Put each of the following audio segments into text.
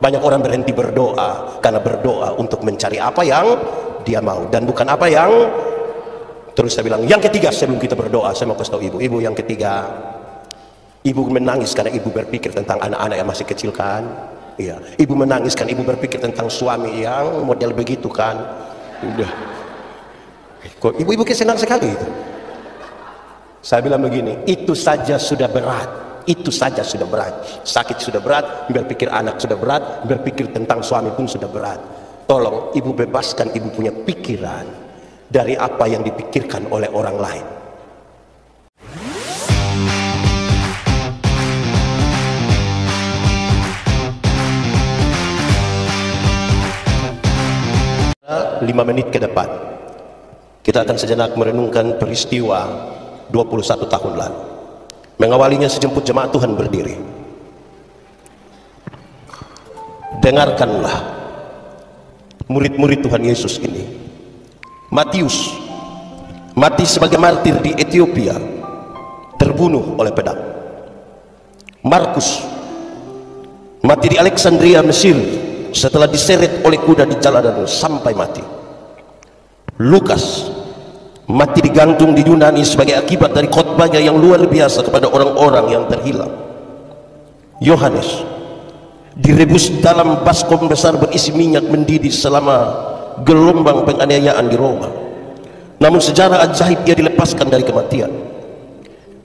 Banyak orang berhenti berdoa karena berdoa untuk mencari apa yang dia mau dan bukan apa yang. Terus saya bilang, yang ketiga sebelum kita berdoa, saya mau kasih tahu ibu yang ketiga, ibu menangis karena ibu berpikir tentang anak-anak yang masih kecil kan. Iya, ibu menangis kan ibu berpikir tentang suami yang model begitu kan. Udah, kok ibu-ibu senang sekali itu. Saya bilang begini, itu saja sudah berat, itu saja sudah berat. Sakit sudah berat, berpikir anak sudah berat, berpikir tentang suami pun sudah berat. Tolong ibu bebaskan ibu punya pikiran dari apa yang dipikirkan oleh orang lain. Lima menit ke depan kita akan sejenak merenungkan peristiwa 21 tahun lalu. Mengawalinya sejemput jemaat Tuhan berdiri. Dengarkanlah murid-murid Tuhan Yesus ini. Matius mati sebagai martir di Ethiopia, terbunuh oleh pedang. Markus mati di Alexandria, Mesir, setelah diseret oleh kuda di jalanan sampai mati. Lukas mati digantung di Yunani sebagai akibat dari khotbahnya yang luar biasa kepada orang-orang yang terhilang. Yohanes direbus dalam baskom besar berisi minyak mendidih selama gelombang penganiayaan di Roma. Namun secara ajaib dia dilepaskan dari kematian.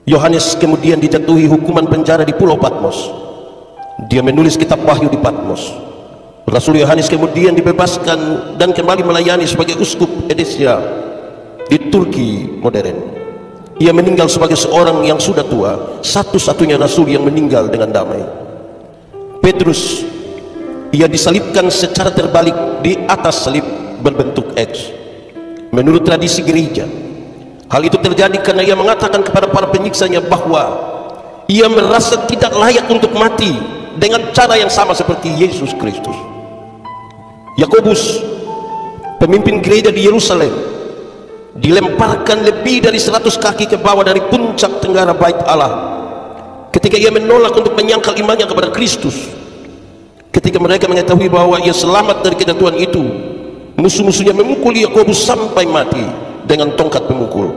Yohanes kemudian dijatuhi hukuman penjara di Pulau Patmos. Dia menulis kitab Wahyu di Patmos. Rasul Yohanes kemudian dibebaskan dan kembali melayani sebagai uskup Edesya di Turki modern. Ia meninggal sebagai seorang yang sudah tua, satu-satunya rasul yang meninggal dengan damai. Petrus, ia disalibkan secara terbalik di atas salib berbentuk X. Menurut tradisi gereja, hal itu terjadi karena ia mengatakan kepada para penyiksanya bahwa ia merasa tidak layak untuk mati dengan cara yang sama seperti Yesus Kristus. Yakobus, pemimpin gereja di Yerusalem, dilemparkan lebih dari 100 kaki ke bawah dari puncak tenggara bait Allah ketika ia menolak untuk menyangkal imannya kepada Kristus. Ketika mereka mengetahui bahwa ia selamat dari kejatuhan itu, musuh-musuhnya memukul Yakobus sampai mati dengan tongkat pemukul.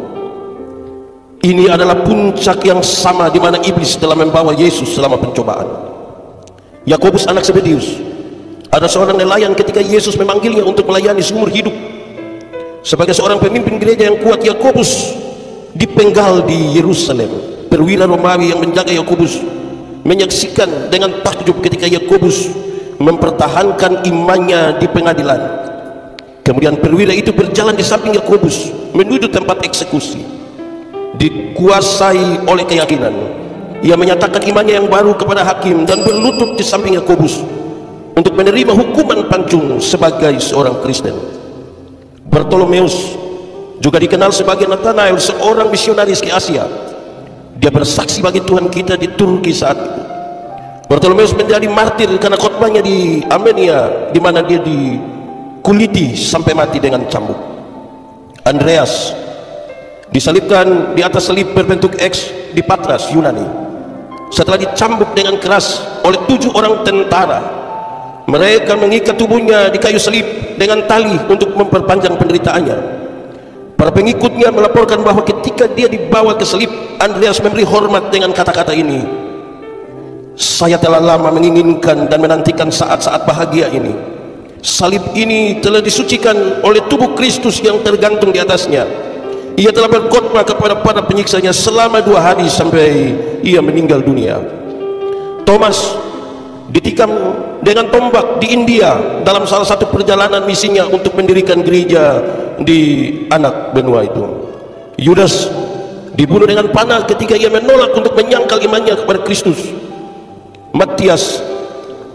Ini adalah puncak yang sama di mana iblis telah membawa Yesus selama pencobaan. Yakobus anak Zebedeus ada seorang nelayan ketika Yesus memanggilnya untuk melayani seumur hidup. Sebagai seorang pemimpin gereja yang kuat, Yakobus dipenggal di Yerusalem. Perwira Romawi yang menjaga Yakobus menyaksikan dengan takjub ketika Yakobus mempertahankan imannya di pengadilan. Kemudian perwira itu berjalan di samping Yakobus menuju tempat eksekusi. Dikuasai oleh keyakinan, ia menyatakan imannya yang baru kepada hakim dan berlutut di samping Yakobus untuk menerima hukuman pancung sebagai seorang Kristen. Bartolomeus juga dikenal sebagai Nathanael, seorang misionaris ke Asia. Dia bersaksi bagi Tuhan kita di Turki saat itu. Bartolomeus menjadi martir karena khotbahnya di Armenia, di mana dia dikuliti sampai mati dengan cambuk. Andreas disalibkan di atas salib berbentuk X di Patras, Yunani. Setelah dicambuk dengan keras oleh 7 orang tentara, mereka mengikat tubuhnya di kayu salib dengan tali untuk memperpanjang penderitaannya. Para pengikutnya melaporkan bahwa ketika dia dibawa ke salib, Andreas memberi hormat dengan kata-kata ini, "Saya telah lama menginginkan dan menantikan saat-saat bahagia ini. Salib ini telah disucikan oleh tubuh Kristus yang tergantung di atasnya. Ia telah berkhotbah kepada para penyiksanya selama 2 hari sampai ia meninggal dunia." Thomas ditikam dengan tombak di India dalam salah satu perjalanan misinya untuk mendirikan gereja di anak benua itu. Yudas dibunuh dengan panah ketika ia menolak untuk menyangkal imannya kepada Kristus. Matias,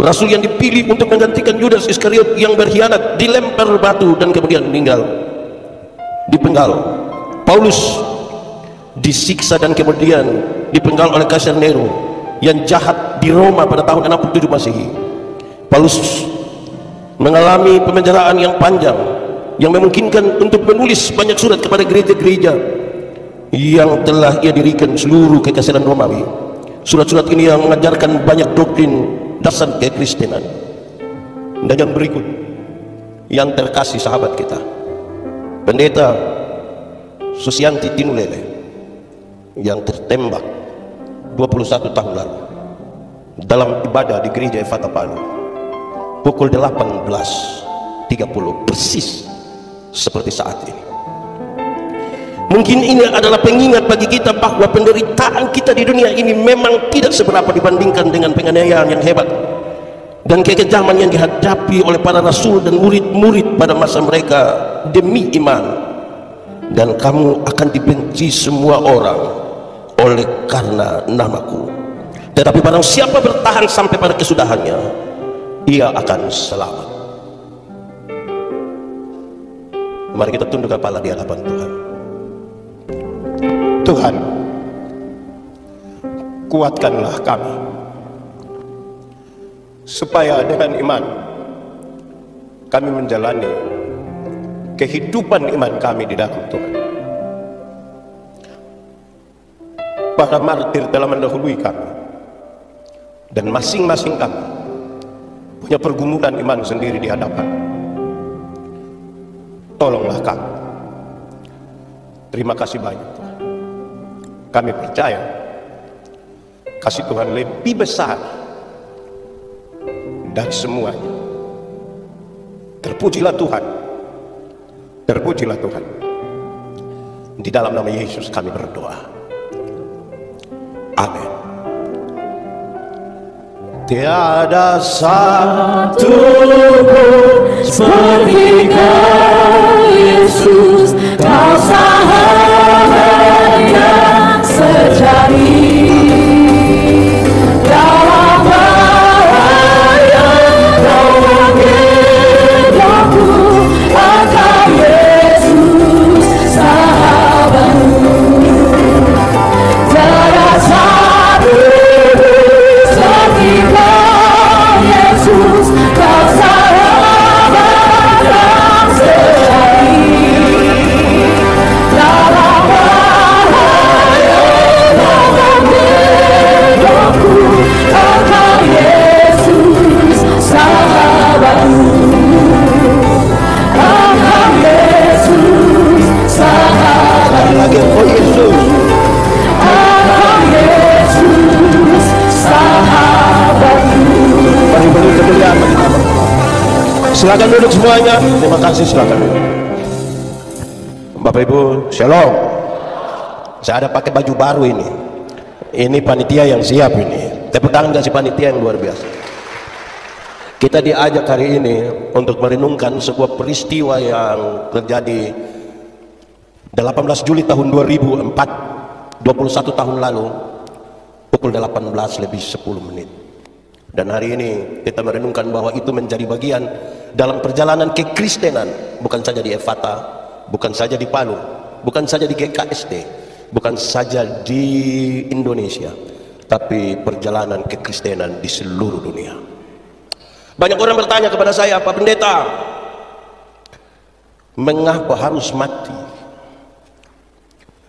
rasul yang dipilih untuk menggantikan Yudas Iskariot yang berkhianat, dilempar batu dan kemudian meninggal, dipenggal. Paulus disiksa dan kemudian dipenggal oleh Kaisar Nero yang jahat di Roma pada tahun 67 Masehi. Paulus mengalami pemenjaraan yang panjang yang memungkinkan untuk menulis banyak surat kepada gereja-gereja yang telah ia dirikan seluruh kekaisaran Romawi. Surat-surat ini yang mengajarkan banyak doktrin dasar kekristenan. Dan yang berikut, yang terkasih sahabat kita, Pendeta Susianti Tinulele, yang tertembak 21 tahun lalu dalam ibadah di gereja Efata Palu pukul 18.30, persis seperti saat ini. Mungkin ini adalah pengingat bagi kita bahwa penderitaan kita di dunia ini memang tidak seberapa dibandingkan dengan penganiayaan yang hebat dan kekejaman yang dihadapi oleh para rasul dan murid-murid pada masa mereka demi iman. Dan kamu akan dibenci semua orang oleh karena namaku, tetapi barang siapa bertahan sampai pada kesudahannya, ia akan selamat. Mari kita tunduk kepala di hadapan Tuhan. Tuhan, kuatkanlah kami supaya dengan iman kami menjalani kehidupan iman kami di dalam Tuhan. Para martir telah mendahului kami, dan masing-masing kami punya pergumulan iman sendiri di hadapan. Tolonglah kami. Terima kasih banyak Tuhan. Kami percaya kasih Tuhan lebih besar dari semuanya. Terpujilah Tuhan. Terpujilah Tuhan. Di dalam nama Yesus kami berdoa. Amin. Tiada satu pun seperti Kau Yesus, Kau sahabat yang sejati. Dalam bahaya Kau mengendapku, Engkau Yesus sahabatku. Tiada satu seperti Kau Yesus, Kau sahabat yang sejati. Dalam bahaya Kau mengendapku, Engkau Yesus sahabatku. Engkau Yesus sahabatku. Lagi Engkau Yesus. Engkau Yesus sahabatku. Mari beri kemuliaan bagi nama. Silakan duduk semuanya. Terima kasih, silakan duduk. Bapak Ibu, shalom. Saya ada pakai baju baru ini. Ini panitia yang siap ini. Tepuk tangan kasih panitia yang luar biasa. Kita diajak hari ini untuk merenungkan sebuah peristiwa yang terjadi 18 Juli tahun 2004, 21 tahun lalu, pukul 18:10. Dan hari ini kita merenungkan bahwa itu menjadi bagian dalam perjalanan kekristenan, bukan saja di Efata, bukan saja di Palu, bukan saja di GKSD, bukan saja di Indonesia, tapi perjalanan kekristenan di seluruh dunia. Banyak orang bertanya kepada saya, Pak Pendeta, mengapa harus mati?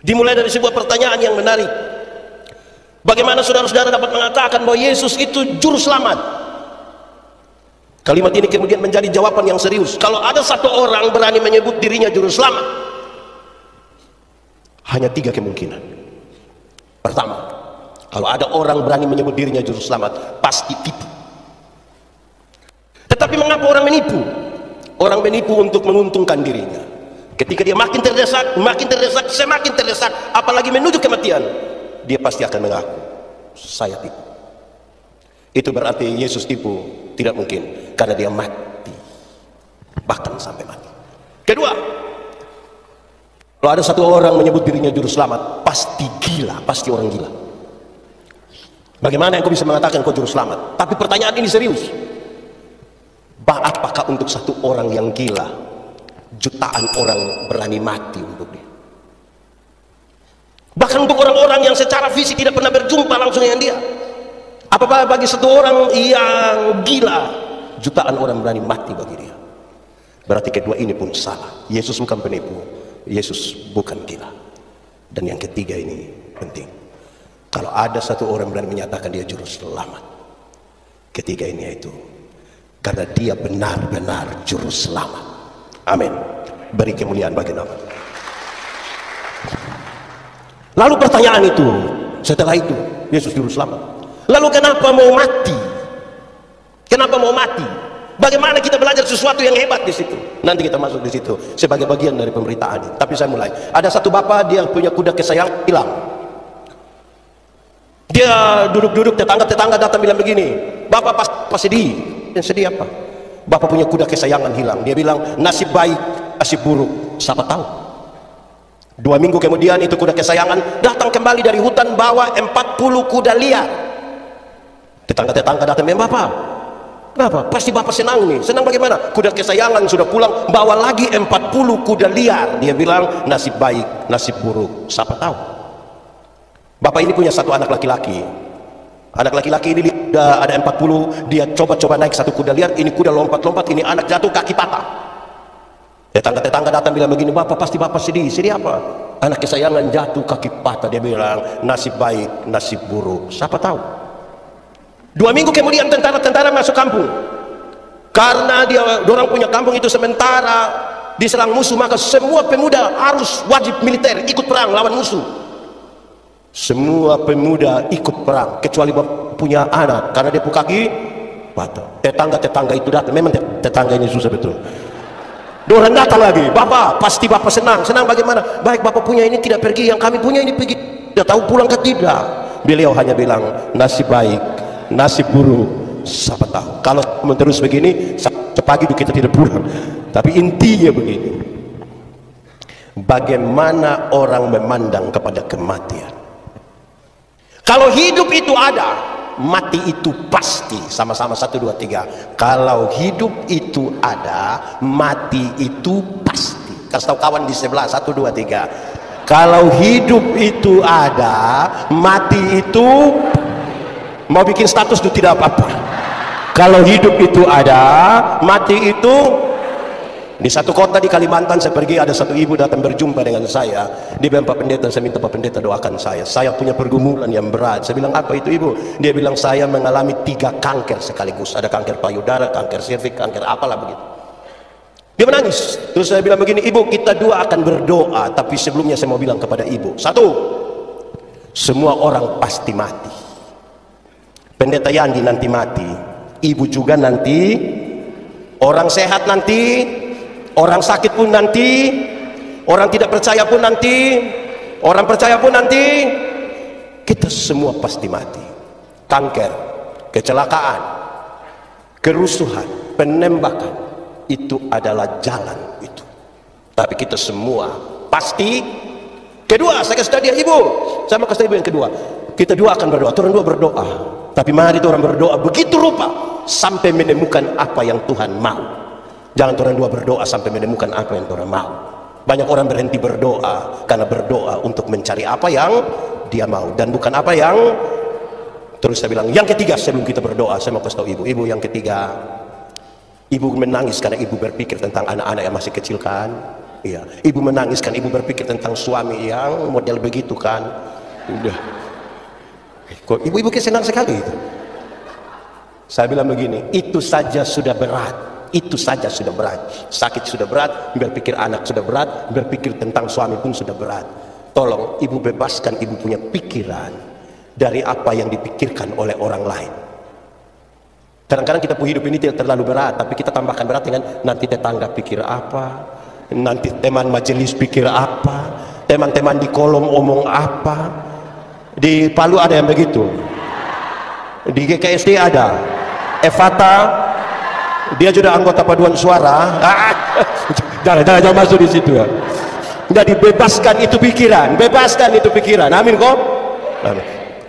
Dimulai dari sebuah pertanyaan yang menarik. Bagaimana saudara-saudara dapat mengatakan bahwa Yesus itu juru selamat? Kalimat ini kemudian menjadi jawaban yang serius. Kalau ada satu orang berani menyebut dirinya juru selamat, hanya 3 kemungkinan. Pertama, kalau ada orang berani menyebut dirinya juru selamat, pasti tipu. Tetapi mengapa orang menipu? Orang menipu untuk menguntungkan dirinya. Ketika dia makin terdesak, semakin terdesak, apalagi menuju kematian, dia pasti akan mengaku, saya tipu. Itu berarti Yesus tipu tidak mungkin, karena dia mati, bahkan sampai mati. Kedua, kalau ada satu orang menyebut dirinya juru selamat, pasti gila, pasti orang gila. Bagaimana engkau bisa mengatakan kau juru selamat? Tapi pertanyaan ini serius. Apakah untuk satu orang yang gila, jutaan orang berani mati untuk dia? Bahkan untuk orang-orang yang secara fisik tidak pernah berjumpa langsung dengan dia. Apakah bagi satu orang yang gila, jutaan orang berani mati bagi dia? Berarti kedua ini pun salah. Yesus bukan penipu, Yesus bukan gila. Dan yang ketiga ini penting. Kalau ada satu orang berani menyatakan dia juru selamat, ketiga ini yaitu karena dia benar-benar juru selamat. Amin. Beri kemuliaan bagi nama. Lalu pertanyaan itu, setelah itu Yesus juru selamat. Lalu kenapa mau mati? Kenapa mau mati? Bagaimana kita belajar sesuatu yang hebat di situ? Nanti kita masuk di situ sebagai bagian dari pemberitaan ini. Tapi saya mulai. Ada satu bapak, dia punya kuda kesayangan hilang. Dia duduk-duduk, tetangga-tetangga datang bilang begini, bapak pas sedih. Yang sedih apa? Bapak punya kuda kesayangan hilang. Dia bilang, nasib baik, nasib buruk, siapa tahu. 2 minggu kemudian itu kuda kesayangan datang kembali dari hutan, bawa 40 kuda liar. Tetangga-tetangga datang bilang, bapak, kenapa? Pasti bapak senang nih. Senang bagaimana? Kuda kesayangan sudah pulang, bawa lagi 40 kuda liar. Dia bilang, nasib baik, nasib buruk, siapa tahu. Bapak ini punya satu anak laki-laki. Anak laki-laki ini udah ada 40, dia coba-coba naik satu kuda liar, ini kuda lompat-lompat, ini anak jatuh, kaki patah. Tetangga-tetangga datang bilang begini, bapak pasti bapak sedih. Sedih apa? Anak kesayangan jatuh, kaki patah. Dia bilang, nasib baik, nasib buruk, siapa tahu. 2 minggu kemudian tentara-tentara masuk kampung. Karena orang punya kampung itu sementara diserang musuh, maka semua pemuda harus wajib militer ikut perang lawan musuh. Semua pemuda ikut perang kecuali bapak punya anak, karena dia punya kaki patah. Tetangga-tetangga itu datang, memang tetangga ini susah betul. Orang datang lagi, bapak pasti bapak senang. Senang bagaimana? Baik, bapak punya ini tidak pergi, yang kami punya ini pergi. Tidak tahu pulang ke tidak. Beliau hanya bilang, nasib baik, nasib buruk, siapa tahu. Kalau terus begini, sepagi kita tidak pulang. Tapi intinya begini, bagaimana orang memandang kepada kematian. Kalau hidup itu ada, mati itu pasti. Sama-sama 1, 2, 3. Kalau hidup itu ada, mati itu pasti. Kasih tahu kawan di sebelah, 1, 2, 3. Kalau hidup itu ada, mati itu, mau bikin status itu tidak apa-apa. Kalau hidup itu ada, mati itu. Di satu kota di Kalimantan saya pergi, ada satu ibu datang berjumpa dengan saya. Dia bilang, Pak Pendeta, saya minta Pak Pendeta doakan saya. Saya punya pergumulan yang berat. Saya bilang, apa itu ibu? Dia bilang, saya mengalami 3 kanker sekaligus. Ada kanker payudara, kanker serviks, kanker apalah begitu. Dia menangis. Terus saya bilang begini, ibu, kita dua akan berdoa. Tapi sebelumnya saya mau bilang kepada ibu, 1, semua orang pasti mati. Pendeta Yandi nanti mati, ibu juga nanti, orang sehat nanti, orang sakit pun nanti, orang tidak percaya pun nanti, orang percaya pun nanti, kita semua pasti mati. Kanker, kecelakaan, kerusuhan, penembakan, itu adalah jalan itu. Tapi kita semua pasti. Kedua, saya kasih tahu dia, ibu, saya mau kasih tahu ibu yang kedua, kita dua akan berdoa. Orang dua berdoa, tapi mari orang berdoa begitu rupa sampai menemukan apa yang Tuhan mau. Jangan orang dua berdoa sampai menemukan apa yang Tuhan mau. Banyak orang berhenti berdoa karena berdoa untuk mencari apa yang dia mau dan bukan apa yang. Terus saya bilang, yang ketiga sebelum kita berdoa, saya mau kasih tahu ibu, ibu yang ketiga, ibu menangis karena ibu berpikir tentang anak-anak yang masih kecil kan. Iya, ibu menangis kan ibu berpikir tentang suami yang model begitu kan. Udah, kok ibu-ibu senang sekali itu. Saya bilang begini, itu saja sudah berat. Itu saja sudah berat. Sakit sudah berat, berpikir anak sudah berat, berpikir tentang suami pun sudah berat. Tolong ibu bebaskan ibu punya pikiran dari apa yang dipikirkan oleh orang lain. Kadang-kadang kita punya hidup ini tidak terlalu berat, tapi kita tambahkan berat dengan nanti tetangga pikir apa, nanti teman majelis pikir apa, teman-teman di kolom omong apa. Di Palu ada yang begitu, di GKSD ada, Evata, dia juga anggota paduan suara. Jangan masuk di situ ya. Jadi bebaskan itu pikiran, bebaskan itu pikiran. Amin kok.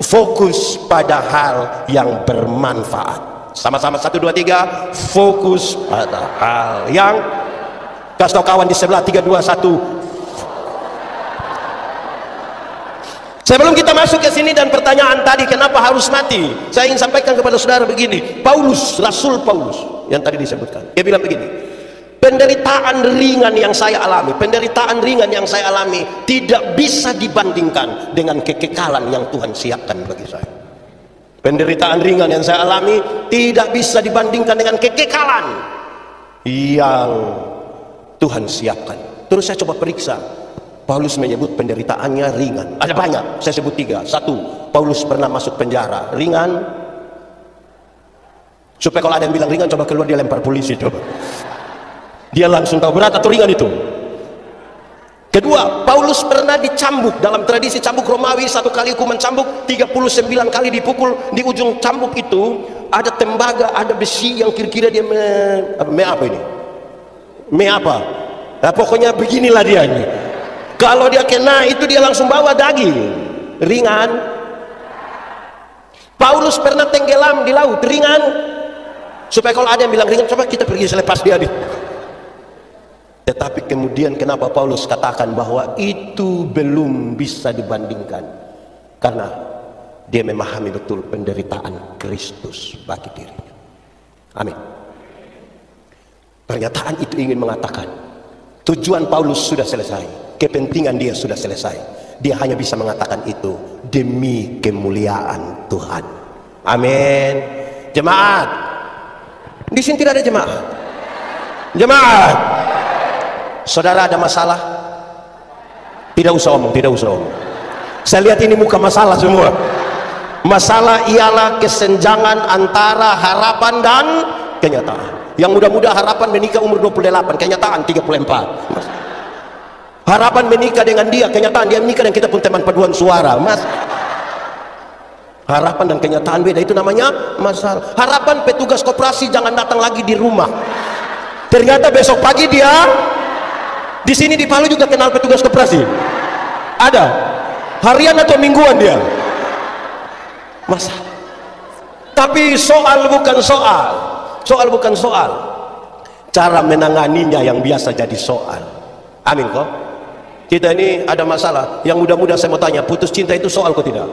Fokus pada hal yang bermanfaat. Sama-sama 1, 2, 3. Fokus pada hal yang. Kasih tahu kawan di sebelah, 3, 2, 1. Sebelum kita masuk ke sini dan pertanyaan tadi kenapa harus mati, saya ingin sampaikan kepada saudara begini. Paulus, Rasul Paulus yang tadi disebutkan, dia bilang begini, penderitaan ringan yang saya alami, penderitaan ringan yang saya alami tidak bisa dibandingkan dengan kekekalan yang Tuhan siapkan bagi saya. Penderitaan ringan yang saya alami tidak bisa dibandingkan dengan kekekalan yang Tuhan siapkan. Terus saya coba periksa. Paulus menyebut penderitaannya ringan. Ada banyak, saya sebut 3. 1, Paulus pernah masuk penjara. Ringan. Supaya kalau ada yang bilang ringan, coba keluar dia lempar polisi coba. Dia langsung tahu berat atau ringan itu. Kedua, Paulus pernah dicambuk. Dalam tradisi cambuk Romawi, 1 kali hukuman cambuk, 39 kali dipukul. Di ujung cambuk itu ada tembaga, ada besi yang kira-kira dia apa ini? Apa? Nah, pokoknya beginilah dia ini. Kalau dia kena itu dia langsung bawa daging. Ringan. Paulus pernah tenggelam di laut. Ringan. Supaya kalau ada yang bilang ringan, coba kita pergi selepas dia. Tetapi kemudian kenapa Paulus katakan bahwa itu belum bisa dibandingkan? Karena dia memahami betul penderitaan Kristus bagi dirinya. Amin. Pernyataan itu ingin mengatakan tujuan Paulus sudah selesai, kepentingan dia sudah selesai. Dia hanya bisa mengatakan itu demi kemuliaan Tuhan. Amin. Jemaat, di sini tidak ada jemaat. Jemaat, saudara ada masalah? Tidak usah omong, tidak usah omong. Saya lihat ini muka masalah semua. Masalah ialah kesenjangan antara harapan dan kenyataan. Yang muda-muda harapan menikah umur 28, kenyataan 34. Harapan menikah dengan dia, kenyataan dia menikah dan kita pun teman paduan suara. Mas, harapan dan kenyataan beda, itu namanya masalah. Harapan petugas koperasi jangan datang lagi di rumah. Ternyata besok pagi dia di sini di Palu juga kenal petugas koperasi. Ada harian atau mingguan dia. Masalah. Tapi soal bukan soal. Soal bukan soal. Cara menanganinya yang biasa jadi soal. Amin kok. Kita ini ada masalah. Yang muda-muda saya mau tanya, putus cinta itu soal kok tidak?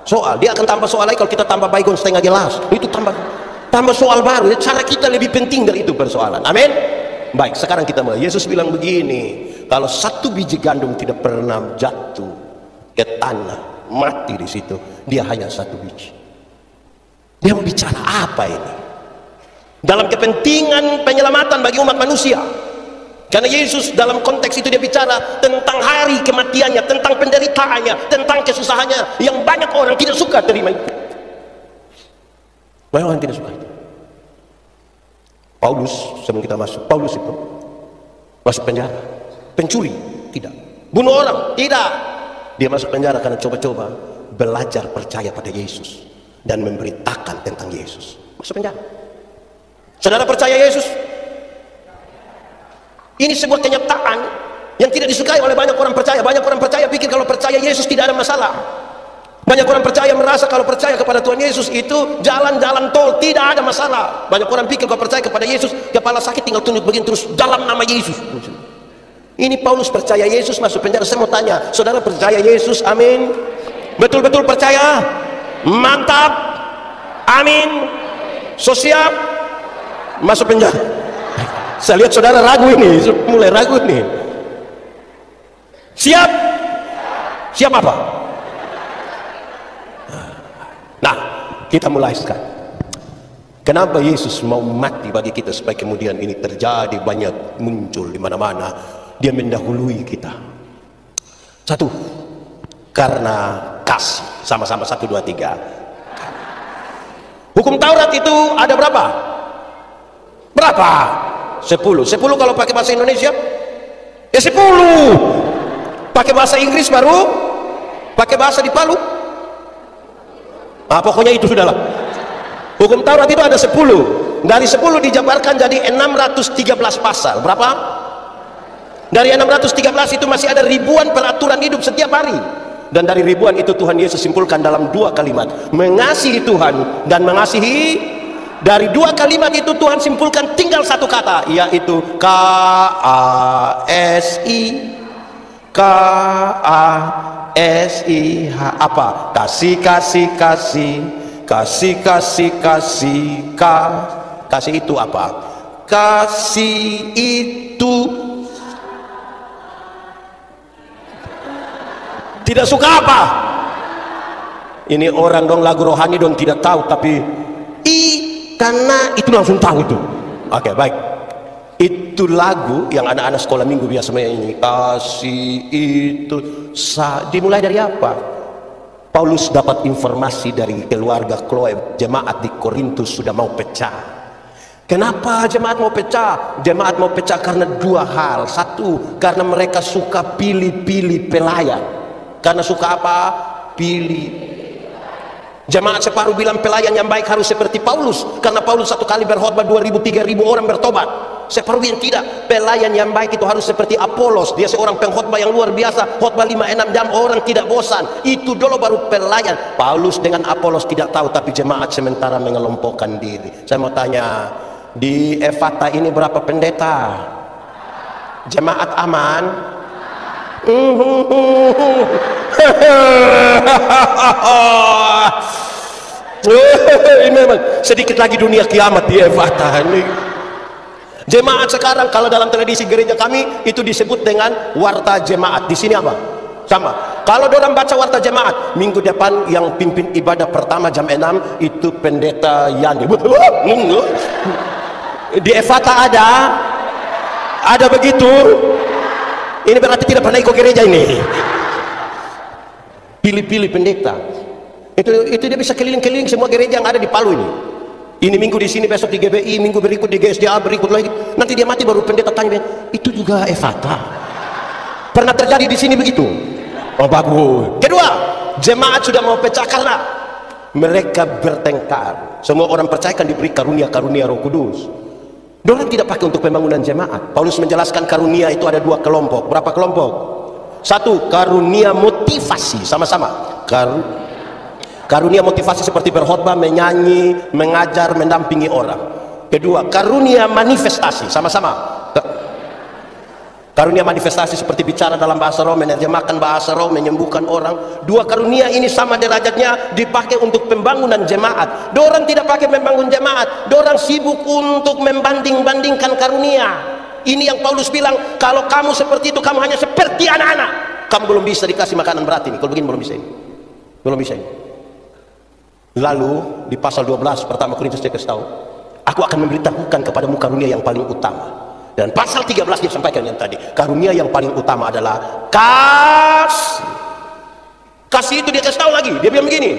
Soal. Dia akan tambah soal lagi kalau kita tambah baygon setengah gelas. Itu tambah soal baru. Cara kita lebih penting dari itu persoalan. Amin. Baik, sekarang kita mulai. Yesus bilang begini, kalau 1 biji gandum tidak pernah jatuh ke tanah, mati di situ, dia hanya 1 biji. Dia mau bicara apa ini? Dalam kepentingan penyelamatan bagi umat manusia. Karena Yesus dalam konteks itu dia bicara tentang hari kematiannya, tentang penderitaannya, tentang kesusahannya yang banyak orang tidak suka terima itu. Banyak orang tidak suka itu. Paulus, sebelum kita masuk, Paulus itu masuk penjara. Pencuri? Tidak. Bunuh orang? Tidak. Dia masuk penjara karena coba-coba belajar percaya pada Yesus dan memberitakan tentang Yesus. Masuk penjara. Saudara percaya Yesus? Ini sebuah kenyataan yang tidak disukai oleh banyak orang percaya. Banyak orang percaya pikir kalau percaya Yesus tidak ada masalah. Banyak orang percaya merasa kalau percaya kepada Tuhan Yesus itu jalan-jalan tol, tidak ada masalah. Banyak orang pikir kalau percaya kepada Yesus, kepala sakit tinggal tunjuk begini terus dalam nama Yesus. Ini Paulus percaya Yesus masuk penjara. Saya mau tanya, saudara percaya Yesus? Amin. Betul-betul percaya? Mantap. Amin. So siap masuk penjara. Saya lihat saudara ragu ini, mulai ragu nih. Siap? Siap apa? Nah, kita mulai sekarang. Kenapa Yesus mau mati bagi kita supaya kemudian ini terjadi, banyak muncul di mana-mana. Dia mendahului kita. 1, karena kasih. Sama-sama 1, 2, 3. Hukum Taurat itu ada berapa? Berapa? 10. 10 kalau pakai bahasa Indonesia? Ya 10. Pakai bahasa Inggris baru? Pakai bahasa di Palu? Nah, pokoknya itu sudahlah. Hukum Taurat itu ada 10. Dari 10 dijabarkan jadi 613 pasal. Berapa? Dari 613 itu masih ada ribuan peraturan hidup setiap hari. Dan dari ribuan itu Tuhan Yesus simpulkan dalam 2 kalimat. Mengasihi Tuhan dan mengasihi. Dari 2 kalimat itu Tuhan simpulkan tinggal 1 kata, yaitu K-A-S-I. K-A-S-I-H. Apa? Kasih, kasih, kasih. Kasih, kasih, kasih. Kasih itu apa? Kasih itu tidak suka apa? Ini orang dong lagu rohani dong tidak tahu, tapi karena itu langsung tahu itu. Oke, baik. Itu lagu yang anak-anak sekolah minggu biasa main ini. Kasih itu dimulai dari apa? Paulus dapat informasi dari keluarga Chloe, jemaat di Korintus sudah mau pecah. Kenapa jemaat mau pecah? Jemaat mau pecah karena dua hal. Satu, karena mereka suka pilih-pilih pelayan. Karena suka apa? Pilih. Jemaat separuh bilang pelayan yang baik harus seperti Paulus, karena Paulus satu kali berkhotbah 2.000 3.000 orang bertobat. Separuh yang tidak, pelayan yang baik itu harus seperti Apolos, dia seorang pengkhotbah yang luar biasa, khotbah 5-6 jam orang tidak bosan. Itu dulu baru pelayan. Paulus dengan Apolos tidak tahu, tapi jemaat sementara mengelompokkan diri. Saya mau tanya, di Efata ini berapa pendeta? Jemaat aman? Ini memang sedikit lagi dunia kiamat di Efata ini. Jemaat sekarang kalau dalam tradisi gereja kami itu disebut dengan warta jemaat. Di sini apa? Sama. Kalau orang baca warta jemaat, minggu depan yang pimpin ibadah pertama jam 6 itu pendeta Yani. Di Efata ada begitu. Ini berarti tidak pernah ikut gereja ini. Pilih-pilih pendeta. Itu dia bisa keliling-keliling semua gereja yang ada di Palu ini. Ini minggu di sini, besok di GBI, minggu berikut di GSDA, berikut lagi. Nanti dia mati baru pendeta tanya, itu juga Efata. Pernah terjadi di sini begitu? Oh bagus. Kedua, jemaat sudah mau pecah karena mereka bertengkar. Semua orang percaya kan diberi karunia-karunia Roh Kudus. Dorang tidak pakai untuk pembangunan jemaat. Paulus menjelaskan karunia itu ada dua kelompok. Berapa kelompok? Satu, karunia motivasi, sama-sama. Karunia motivasi seperti berkhotbah, menyanyi, mengajar, mendampingi orang. Kedua, karunia manifestasi, sama-sama. Karunia manifestasi seperti bicara dalam bahasa roh, menerjemahkan bahasa roh, menyembuhkan orang. Dua karunia ini sama derajatnya, dipakai untuk pembangunan jemaat. Dorang tidak pakai membangun jemaat, dorang sibuk untuk membanding-bandingkan karunia. Ini yang Paulus bilang, kalau kamu seperti itu, kamu hanya seperti anak-anak. Kamu belum bisa dikasih makanan berat ini. Kalau begini belum bisa ini. Belum bisa ini. Lalu di pasal 12 pertama Korintus dia kasih tahu, aku akan memberitahukan kepadamu karunia yang paling utama. Dan pasal 13 dia sampaikan yang tadi, karunia yang paling utama adalah kasih. Kasih itu dia kasih tahu lagi, dia bilang begini,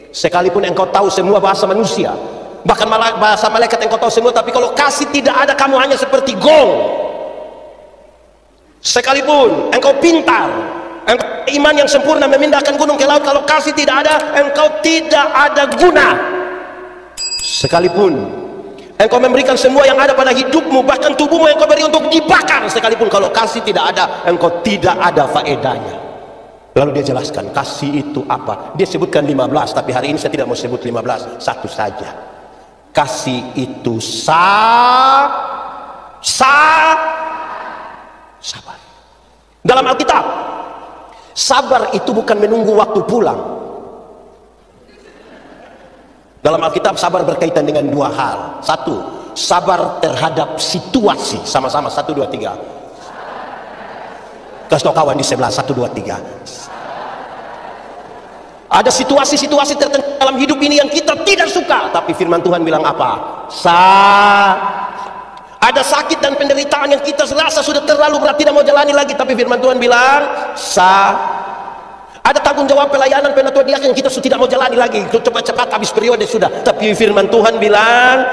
sekalipun engkau tahu semua bahasa manusia, bahkan bahasa malaikat engkau tahu semua, tapi kalau kasih tidak ada, kamu hanya seperti gong. Sekalipun engkau pintar, engkau iman yang sempurna memindahkan gunung ke laut, kalau kasih tidak ada, engkau tidak ada guna. Sekalipun engkau memberikan semua yang ada pada hidupmu, bahkan tubuhmu engkau beri untuk dibakar, sekalipun kalau kasih tidak ada, engkau tidak ada faedahnya. Lalu dia jelaskan kasih itu apa. Dia sebutkan 15, tapi hari ini saya tidak mau sebut 15, satu saja. Kasih itu sabar. Dalam Alkitab, sabar itu bukan menunggu waktu pulang. Dalam Alkitab sabar berkaitan dengan dua hal. Satu, sabar terhadap situasi. Sama-sama, 1, 2, 3. Kasih tahu kawan di sebelah, 1, 2, 3. Ada situasi-situasi tertentu dalam hidup ini yang kita tidak suka, tapi firman Tuhan bilang apa? Ada sakit dan penderitaan yang kita rasa sudah terlalu berat, tidak mau jalani lagi, tapi firman Tuhan bilang ada tanggung jawab pelayanan penatua diaken yang kita sudah tidak mau jalani lagi, cepat-cepat habis periode sudah, tapi firman Tuhan bilang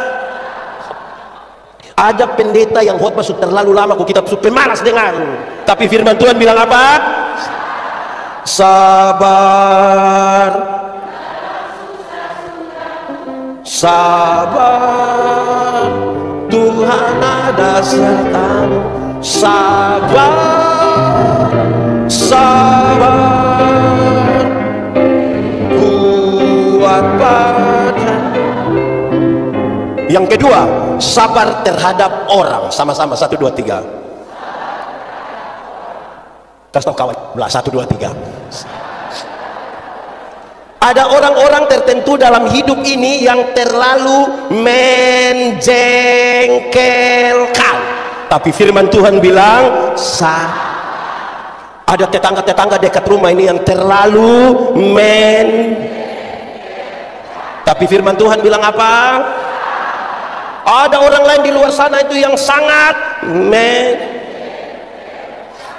ada pendeta yang khotbah sudah terlalu lama, kok kita sudah pemalas dengar, tapi firman Tuhan bilang apa? Sabar, Tuhan ada sertamu. Sabar, kuat pada. Yang kedua, sabar terhadap orang. Sama-sama, 1, 2, 3. Kasih tahu kawan, 1, 2, 3. Ada orang-orang tertentu dalam hidup ini yang terlalu menjengkelkan, tapi firman Tuhan bilang Ada tetangga-tetangga dekat rumah ini yang terlalu tapi firman Tuhan bilang apa? Ada orang lain di luar sana itu yang sangat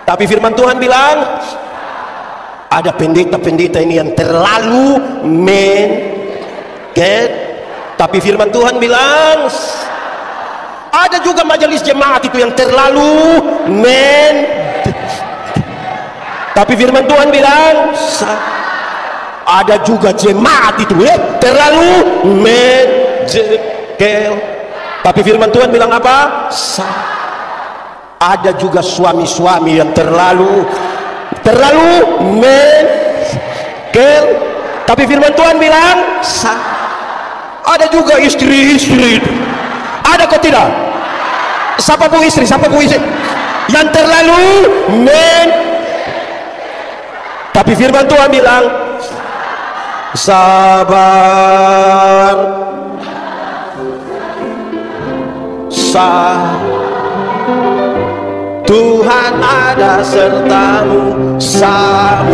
tapi firman Tuhan bilang ada pendeta-pendeta ini yang terlalu tapi firman Tuhan bilang ada juga majelis jemaat itu yang terlalu tapi firman Tuhan bilang ada juga jemaat itu terlalu tapi firman Tuhan bilang apa? Ada juga suami-suami yang terlalu tapi firman Tuhan bilang ada juga istri-istri itu. Ada kok tidak? Siapa pun istri yang terlalu tapi firman Tuhan bilang sabar, Tuhan ada sertamu. Sabar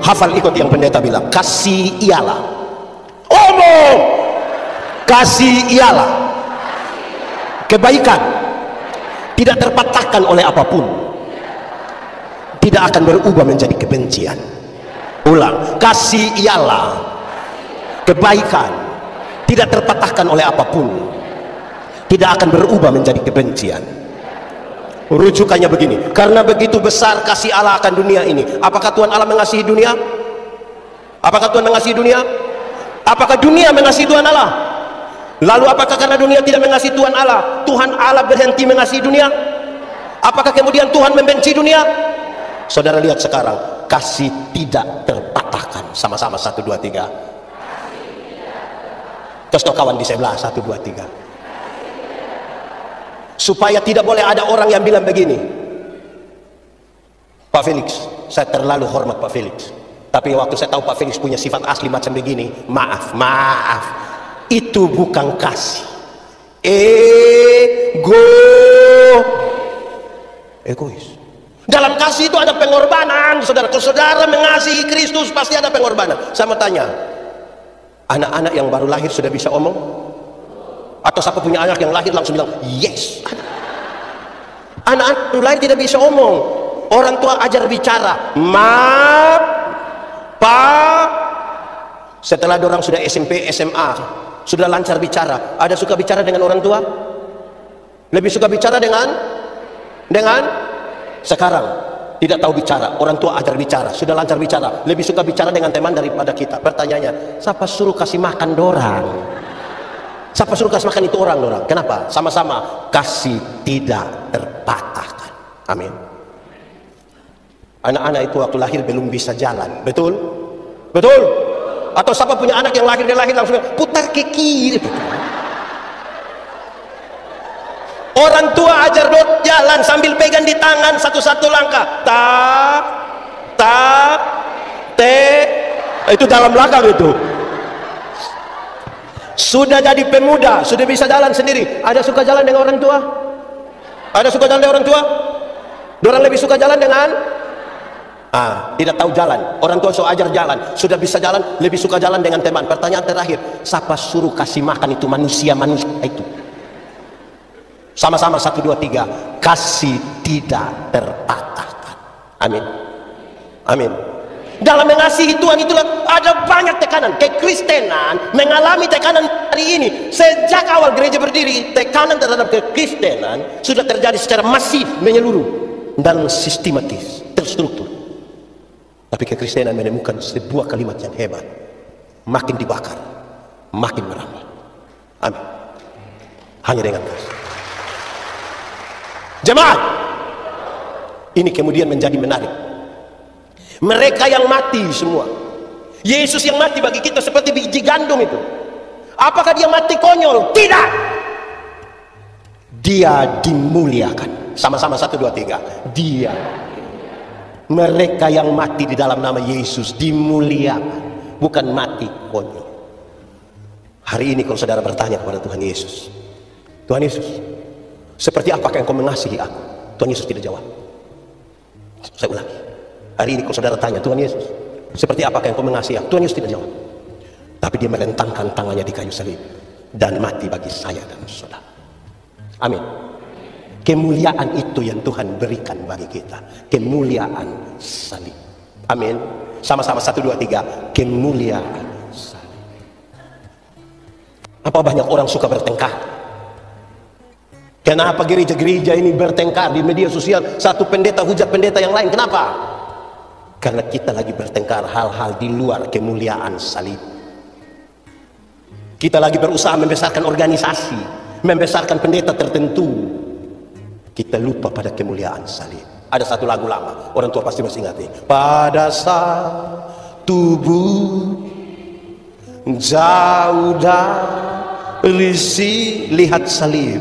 hafal, ikut yang pendeta bilang, kasih ialah kasih ialah kebaikan, tidak terpatahkan oleh apapun, tidak akan berubah menjadi kebencian. Ulang, kasih ialah kebaikan, tidak terpatahkan oleh apapun, tidak akan berubah menjadi kebencian. Rujukannya begini, karena begitu besar kasih Allah akan dunia ini. Apakah Tuhan Allah mengasihi dunia? Apakah Tuhan mengasihi dunia? Apakah dunia mengasihi Tuhan Allah? Lalu apakah karena dunia tidak mengasihi Tuhan Allah, Tuhan Allah berhenti mengasihi dunia? Apakah kemudian Tuhan membenci dunia? Saudara lihat sekarang, kasih tidak terpatahkan. Sama-sama 1, 2, 3. Terus kawan di sebelah 1, 2, 3. Supaya tidak boleh ada orang yang bilang begini, Pak Felix, saya terlalu hormat Pak Felix, tapi waktu saya tahu Pak Felix punya sifat asli macam begini, maaf, itu bukan kasih. Egois. Dalam kasih itu ada pengorbanan, saudara. Kalau saudara mengasihi Kristus pasti ada pengorbanan. Saya mau tanya, anak-anak yang baru lahir sudah bisa omong? Atau siapa punya anak yang lahir langsung bilang yes? Anak-anak baru lahir tidak bisa omong. Orang tua ajar bicara, ma, pa. Setelah orang sudah SMP, SMA, sudah lancar bicara, ada suka bicara dengan orang tua? Lebih suka bicara dengan sekarang tidak tahu bicara, orang tua ajar bicara, sudah lancar bicara, lebih suka bicara dengan teman daripada kita. Pertanyaannya, siapa suruh kasih makan dorang? Siapa suruh kasih makan itu orang? Kenapa? Sama-sama kasih tidak terpatahkan. Amin. Anak-anak itu waktu lahir belum bisa jalan, betul? Atau siapa punya anak yang lahir langsung putar ke kiri? Orang tua ajar jalan sambil pegang di tangan satu-satu langkah. Itu dalam belakang itu. Sudah jadi pemuda, sudah bisa jalan sendiri. Ada suka jalan dengan orang tua? Ada suka jalan dengan orang tua? Dorang lebih suka jalan dengan tidak tahu jalan. Orang tua so ajar jalan, sudah bisa jalan, lebih suka jalan dengan teman. Pertanyaan terakhir, siapa suruh kasih makan itu manusia itu? Sama-sama 1, 2, 3. Kasih tidak terpatahkan. Amin. Amin. Dalam mengasihi Tuhan itulah ada banyak tekanan. Kekristenan mengalami tekanan hari ini. Sejak awal gereja berdiri, tekanan terhadap kekristenan sudah terjadi secara masif, menyeluruh dan sistematis, terstruktur. Tapi kekristenan menemukan sebuah kalimat yang hebat. Makin dibakar, makin merambat. Amin. Hanya dengan kasih. Jemaat, ini kemudian menjadi menarik. Mereka yang mati semua, Yesus yang mati bagi kita seperti biji gandum itu. Apakah dia mati konyol? Tidak. Dia dimuliakan. Sama-sama 1, 2, 3. Dia. Mereka yang mati di dalam nama Yesus dimuliakan, bukan mati konyol. Hari ini kalau saudara bertanya kepada Tuhan Yesus, Tuhan Yesus, seperti apakah Engkau mengasihi aku? Tuhan Yesus tidak jawab. Saya ulangi, hari ini kalau saudara tanya, Tuhan Yesus, seperti apakah Engkau mengasihi aku? Tuhan Yesus tidak jawab. Tapi dia merentangkan tangannya di kayu salib dan mati bagi saya dan saudara. Amin. Kemuliaan itu yang Tuhan berikan bagi kita. Kemuliaan salib. Amin. Sama-sama 1, 2, 3. Kemuliaan salib. Apa banyak orang suka bertengkar? Kenapa gereja-gereja ini bertengkar di media sosial? Satu pendeta hujat pendeta yang lain. Kenapa? Karena kita lagi bertengkar hal-hal di luar kemuliaan salib. Kita lagi berusaha membesarkan organisasi, membesarkan pendeta tertentu. Kita lupa pada kemuliaan salib. Ada satu lagu lama, orang tua pasti masih ingat ini. Pada saat tubuh jauh dari lihat salib,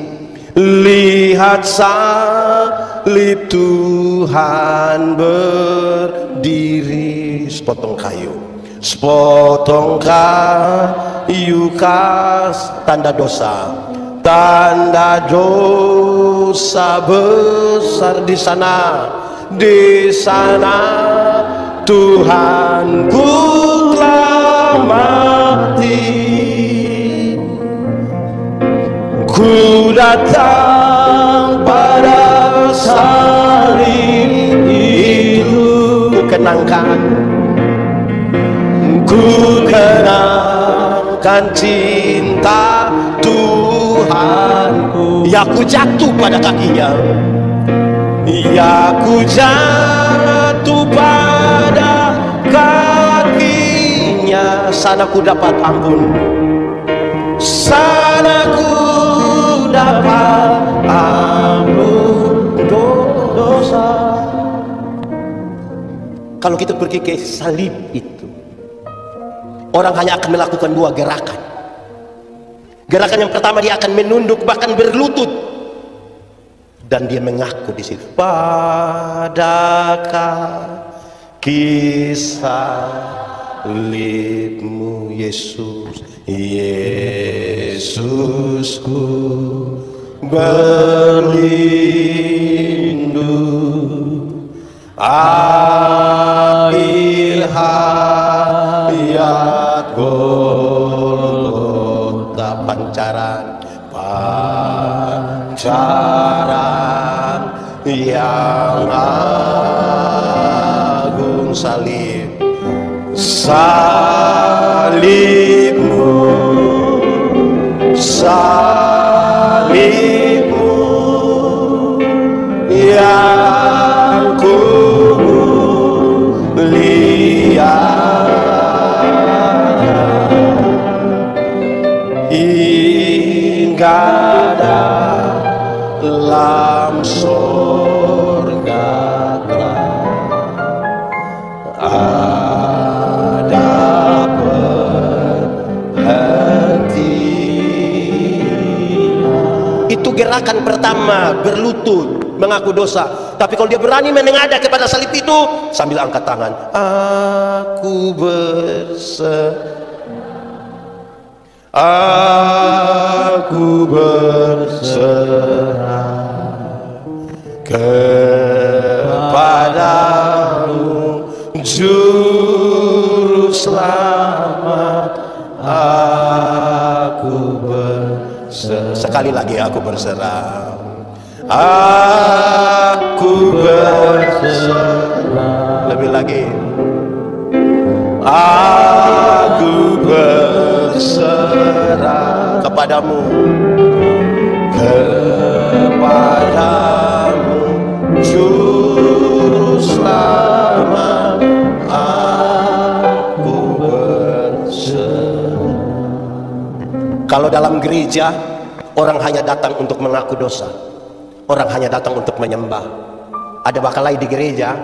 lihat salib Tuhan berdiri. Sepotong kayu, sepotong kayu tanda dosa. Tanda dosa besar di sana Tuhanku telah mati. Ku datang pada salib itu, ku kenangkan cinta Tuhanku. Ya ku jatuh pada kakinya, ya ku jatuh pada kakinya. Sana ku dapat ampun, sana ku dapat ampun dosa. Kalau kita pergi ke salib itu, orang hanya akan melakukan 2 gerakan. Gerakan yang pertama, dia akan menunduk, bahkan berlutut, dan dia mengaku di situ, pada kaki salibmu Yesus, Yesusku berlindung. Akhir hayat Golgota, pancaran yang agung, salibmu, yang ku hingga dalam surga ada berhenti. Itu gerakan pertama, berlutut, mengaku dosa. Tapi kalau dia berani menengadah kepada salib itu sambil angkat tangan, aku berserah kepadamu, Juru Selamat. Aku berserah. Sekali lagi, aku berserah. Aku berserah. Lebih lagi. Aku berserah kepadamu, Juru Selamat. Aku berserah. Kalau dalam gereja, orang hanya datang untuk mengaku dosa, orang hanya datang untuk menyembah. Ada bakalai di gereja,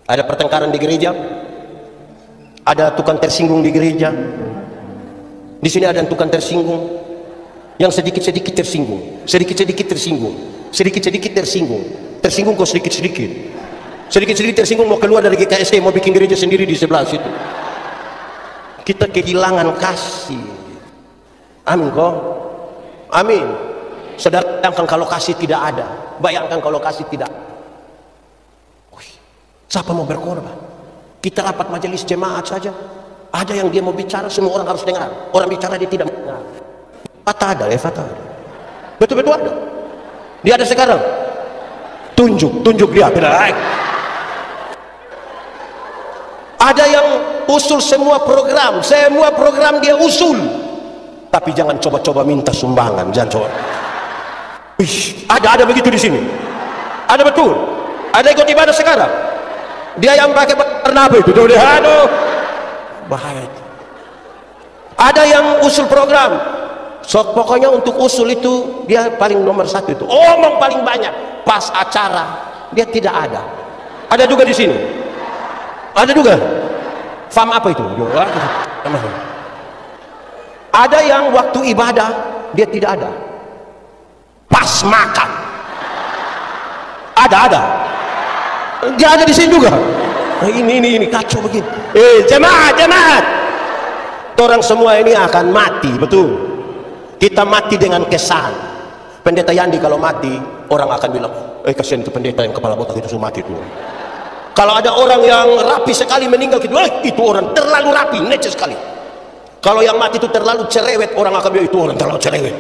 ada pertengkaran di gereja, ada tukang tersinggung di gereja. Di sini ada tukang tersinggung yang sedikit-sedikit tersinggung, sedikit-sedikit tersinggung, sedikit-sedikit tersinggung, tersinggung kok sedikit-sedikit, sedikit-sedikit tersinggung, mau keluar dari GKSD, mau bikin gereja sendiri di sebelah situ. Kita kehilangan kasih. Amin kok. Amin. Saudara, bayangkan kalau kasih tidak ada. Bayangkan kalau kasih tidak. Siapa mau berkorban? Kita rapat majelis jemaat saja, ada yang dia mau bicara, semua orang harus dengar. Orang bicara dia tidak mendengar. Fatah ada, fatah ada. Betul-betul ada. Dia ada sekarang. Tunjuk dia. Ada yang usul semua program dia usul. Tapi jangan coba-coba minta sumbangan, jangan coba. Ada begitu di sini. Ada betul. Ada ikut ibadah sekarang. Dia yang pakai apa itu? Aduh, bahaya itu. Ada yang usul program. So, pokoknya untuk usul itu dia paling nomor satu itu. Omong paling banyak. Pas acara dia tidak ada. Ada juga di sini. Ada juga. Fam apa itu? Ada yang waktu ibadah dia tidak ada. Pas makan. Ada. Dia ada di sini juga. Ini kacau begini. Jemaat. Orang semua ini akan mati, betul. Kita mati dengan kesan. Pendeta Yandi kalau mati, orang akan bilang, kasihan itu pendeta yang kepala botak itu sudah mati itu. Kalau ada orang yang rapi sekali meninggal gitu, itu orang terlalu rapi, neces sekali. Kalau yang mati itu terlalu cerewet, orang akan bilang itu orang terlalu cerewet.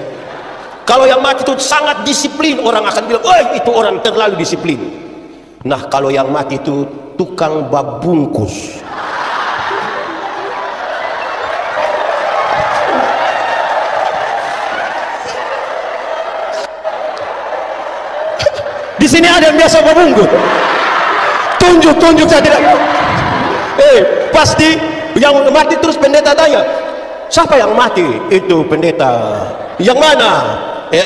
Kalau yang mati itu sangat disiplin, orang akan bilang, itu orang terlalu disiplin. Nah, kalau yang mati itu tukang babungkus. Di sini ada yang biasa babungkus. Tunjuk saya tidak. Pasti yang mati terus pendeta tanya, siapa yang mati? Itu pendeta. Yang mana?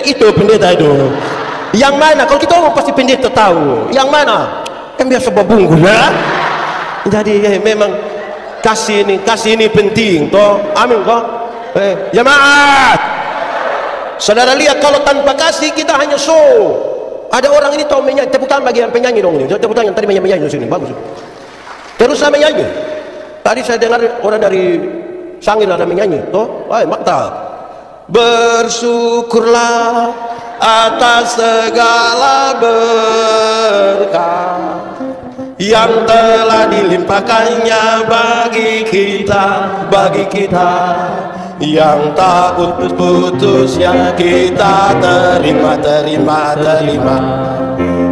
Itu pendeta itu. Yang mana? Kalau kita ngomong pasti pendeta tahu. Yang mana? Yang biasa babungkus ya. Jadi memang kasih ini penting toh. Amin kok. Jemaat. Saudara lihat, kalau tanpa kasih kita hanya show. Ada orang ini tahu menyanyi. Tepuk tangan bagi yang penyanyi dong. Tepuk tangan yang tadi menyanyi di sini. Bagus. Terus saya menyanyi. Tadi saya dengar orang dari Sangir ada menyanyi. Toh, makta. Bersyukurlah atas segala berkat yang telah dilimpahkannya bagi kita yang tak putus-putusnya kita terima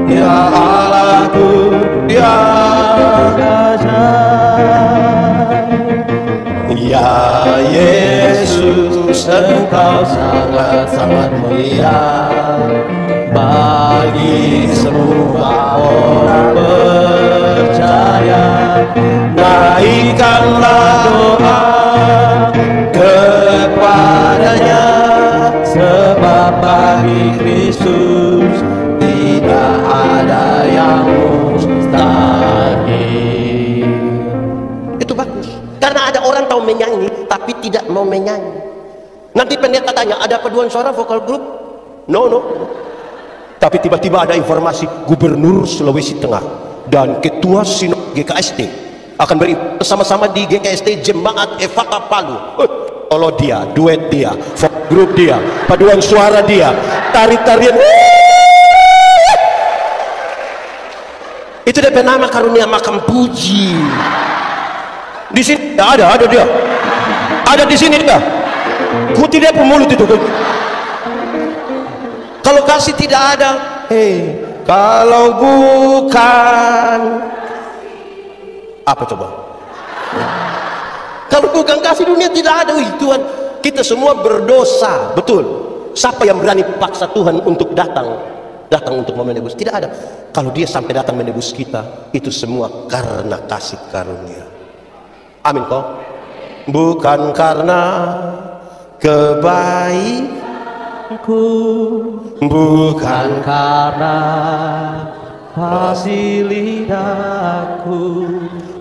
ya Allahku ya ya Yesus, Engkau sangat mulia bagi semua orang percaya. Naikkanlah doa kepadanya, sebab bagi Kristus tidak ada yang mustahil. Itu bagus, karena ada orang tahu menyanyi tapi tidak mau menyanyi. Nanti pendeta tanya, ada paduan suara vokal grup? No. Tapi tiba-tiba ada informasi Gubernur Sulawesi Tengah dan Ketua Sinod GKST akan bersama-sama di GKST Jemaat Efaka Palu. Kalau dia, duet dia, vokal grup dia, paduan suara dia, tari-tarian. Itu DP nama karunia makam puji. Di sini ada dia. Ada di sini dia. Kuti dia pemulut itu. Kalau kasih tidak ada, kalau bukan apa coba? Kalau bukan kasih dunia tidak ada. Tuhan, kita semua berdosa, betul. Siapa yang berani paksa Tuhan untuk datang untuk menebus? Tidak ada. Kalau dia sampai datang menebus kita, itu semua karena kasih karunia. Amin kok. Bukan karena kebaikanku, bukan karena kasih lidahku,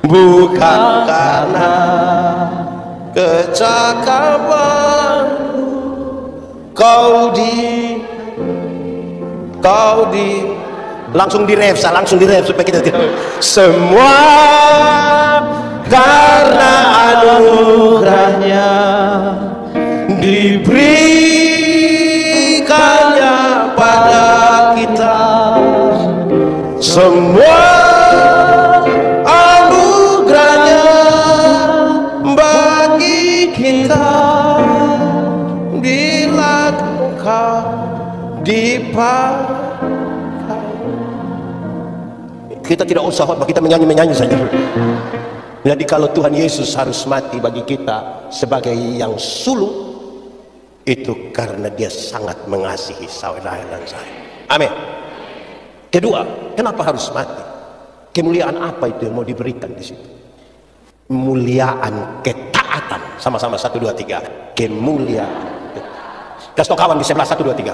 bukan karena kecakapanku, kau di langsung di ref supaya kita tidak semua karena anugerahnya diberi semua anugerahnya bagi kita bila Engkau dipakai. Kita tidak usah khotbah, kita menyanyi saja. Jadi kalau Tuhan Yesus harus mati bagi kita sebagai yang suluk, itu karena Dia sangat mengasihi saudara dan saya. Amin. Kedua, kenapa harus mati? Kemuliaan apa itu yang mau diberikan di situ? Kemuliaan ketaatan. Sama-sama 1, 2, 3. Kemuliaan. Kasih kawan di sebelah 1, 2, 3.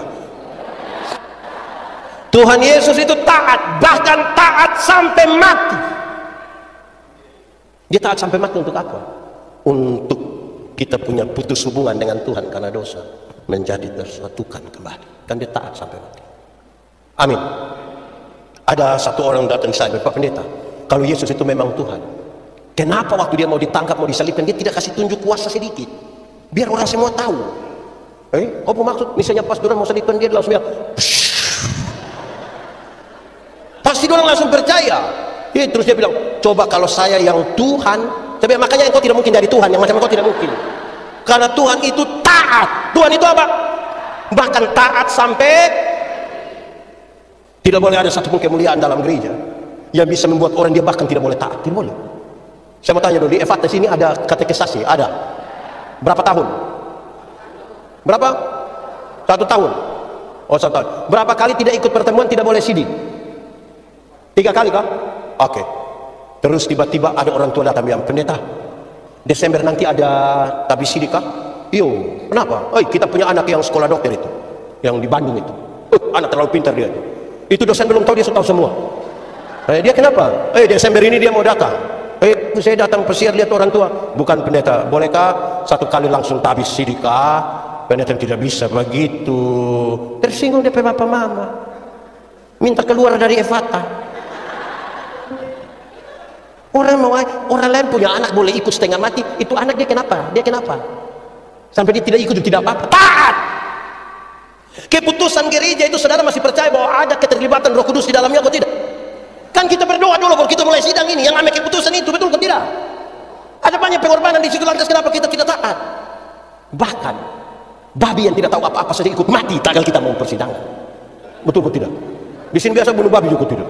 Tuhan Yesus itu taat, bahkan taat sampai mati. Dia taat sampai mati untuk apa? Untuk kita punya putus hubungan dengan Tuhan karena dosa, menjadi tersatukan kembali. Dan dia taat sampai mati. Amin. Ada satu orang datang ke saya, Pak Pendeta, kalau Yesus itu memang Tuhan, kenapa waktu dia mau ditangkap, mau disalibkan, dia tidak kasih tunjuk kuasa sedikit, biar orang semua tahu? Apa maksud? Misalnya pas orang mau salibkan, dia langsung bilang, pasti orang langsung percaya. Terus dia bilang, coba kalau saya yang Tuhan, tapi makanya engkau tidak mungkin dari Tuhan, yang macam engkau tidak mungkin. Karena Tuhan itu taat. Tuhan itu apa? Bahkan taat sampai tidak boleh ada satu pun kemuliaan dalam gereja yang bisa membuat orang dia bahkan tidak boleh taat. Tidak boleh. Saya mau tanya dulu, di Evates ini ada katekisasi? Ada. Berapa tahun? Berapa? 1 tahun. Oh, 1 tahun. Berapa kali tidak ikut pertemuan tidak boleh siding? 3 kali kah? Oke. Terus tiba-tiba ada orang tua datang bilang, pendeta, Desember nanti ada tabis siding kah? Iyo. Kenapa? Kita punya anak yang sekolah dokter itu, yang di Bandung itu. Anak terlalu pintar dia. Itu dosen belum tahu, dia sudah tahu semua. Dia kenapa? Desember ini dia mau datang. Saya datang persiar lihat orang tua. Bukan pendeta, bolehkah 1 kali langsung tabis siding kah? Pendeta tidak bisa begitu. Tersinggung dia bapak mama. Minta keluar dari Evata. Orang lain punya anak boleh ikut setengah mati, itu anak dia kenapa? Dia kenapa? Sampai dia tidak ikut, tidak apa-apa. Taat. Keputusan gereja itu saudara masih percaya bahwa ada keterlibatan Roh Kudus di dalamnya atau tidak? Kan kita berdoa dulu baru kita mulai sidang ini, yang ambil keputusan itu, betul atau tidak? Ada banyak pengorbanan di situ, lantas kenapa kita tidak taat? Bahkan babi yang tidak tahu apa-apa saja ikut mati tagal kita mau persidangan. Betul atau tidak? Di sini biasa bunuh babi juga tidak.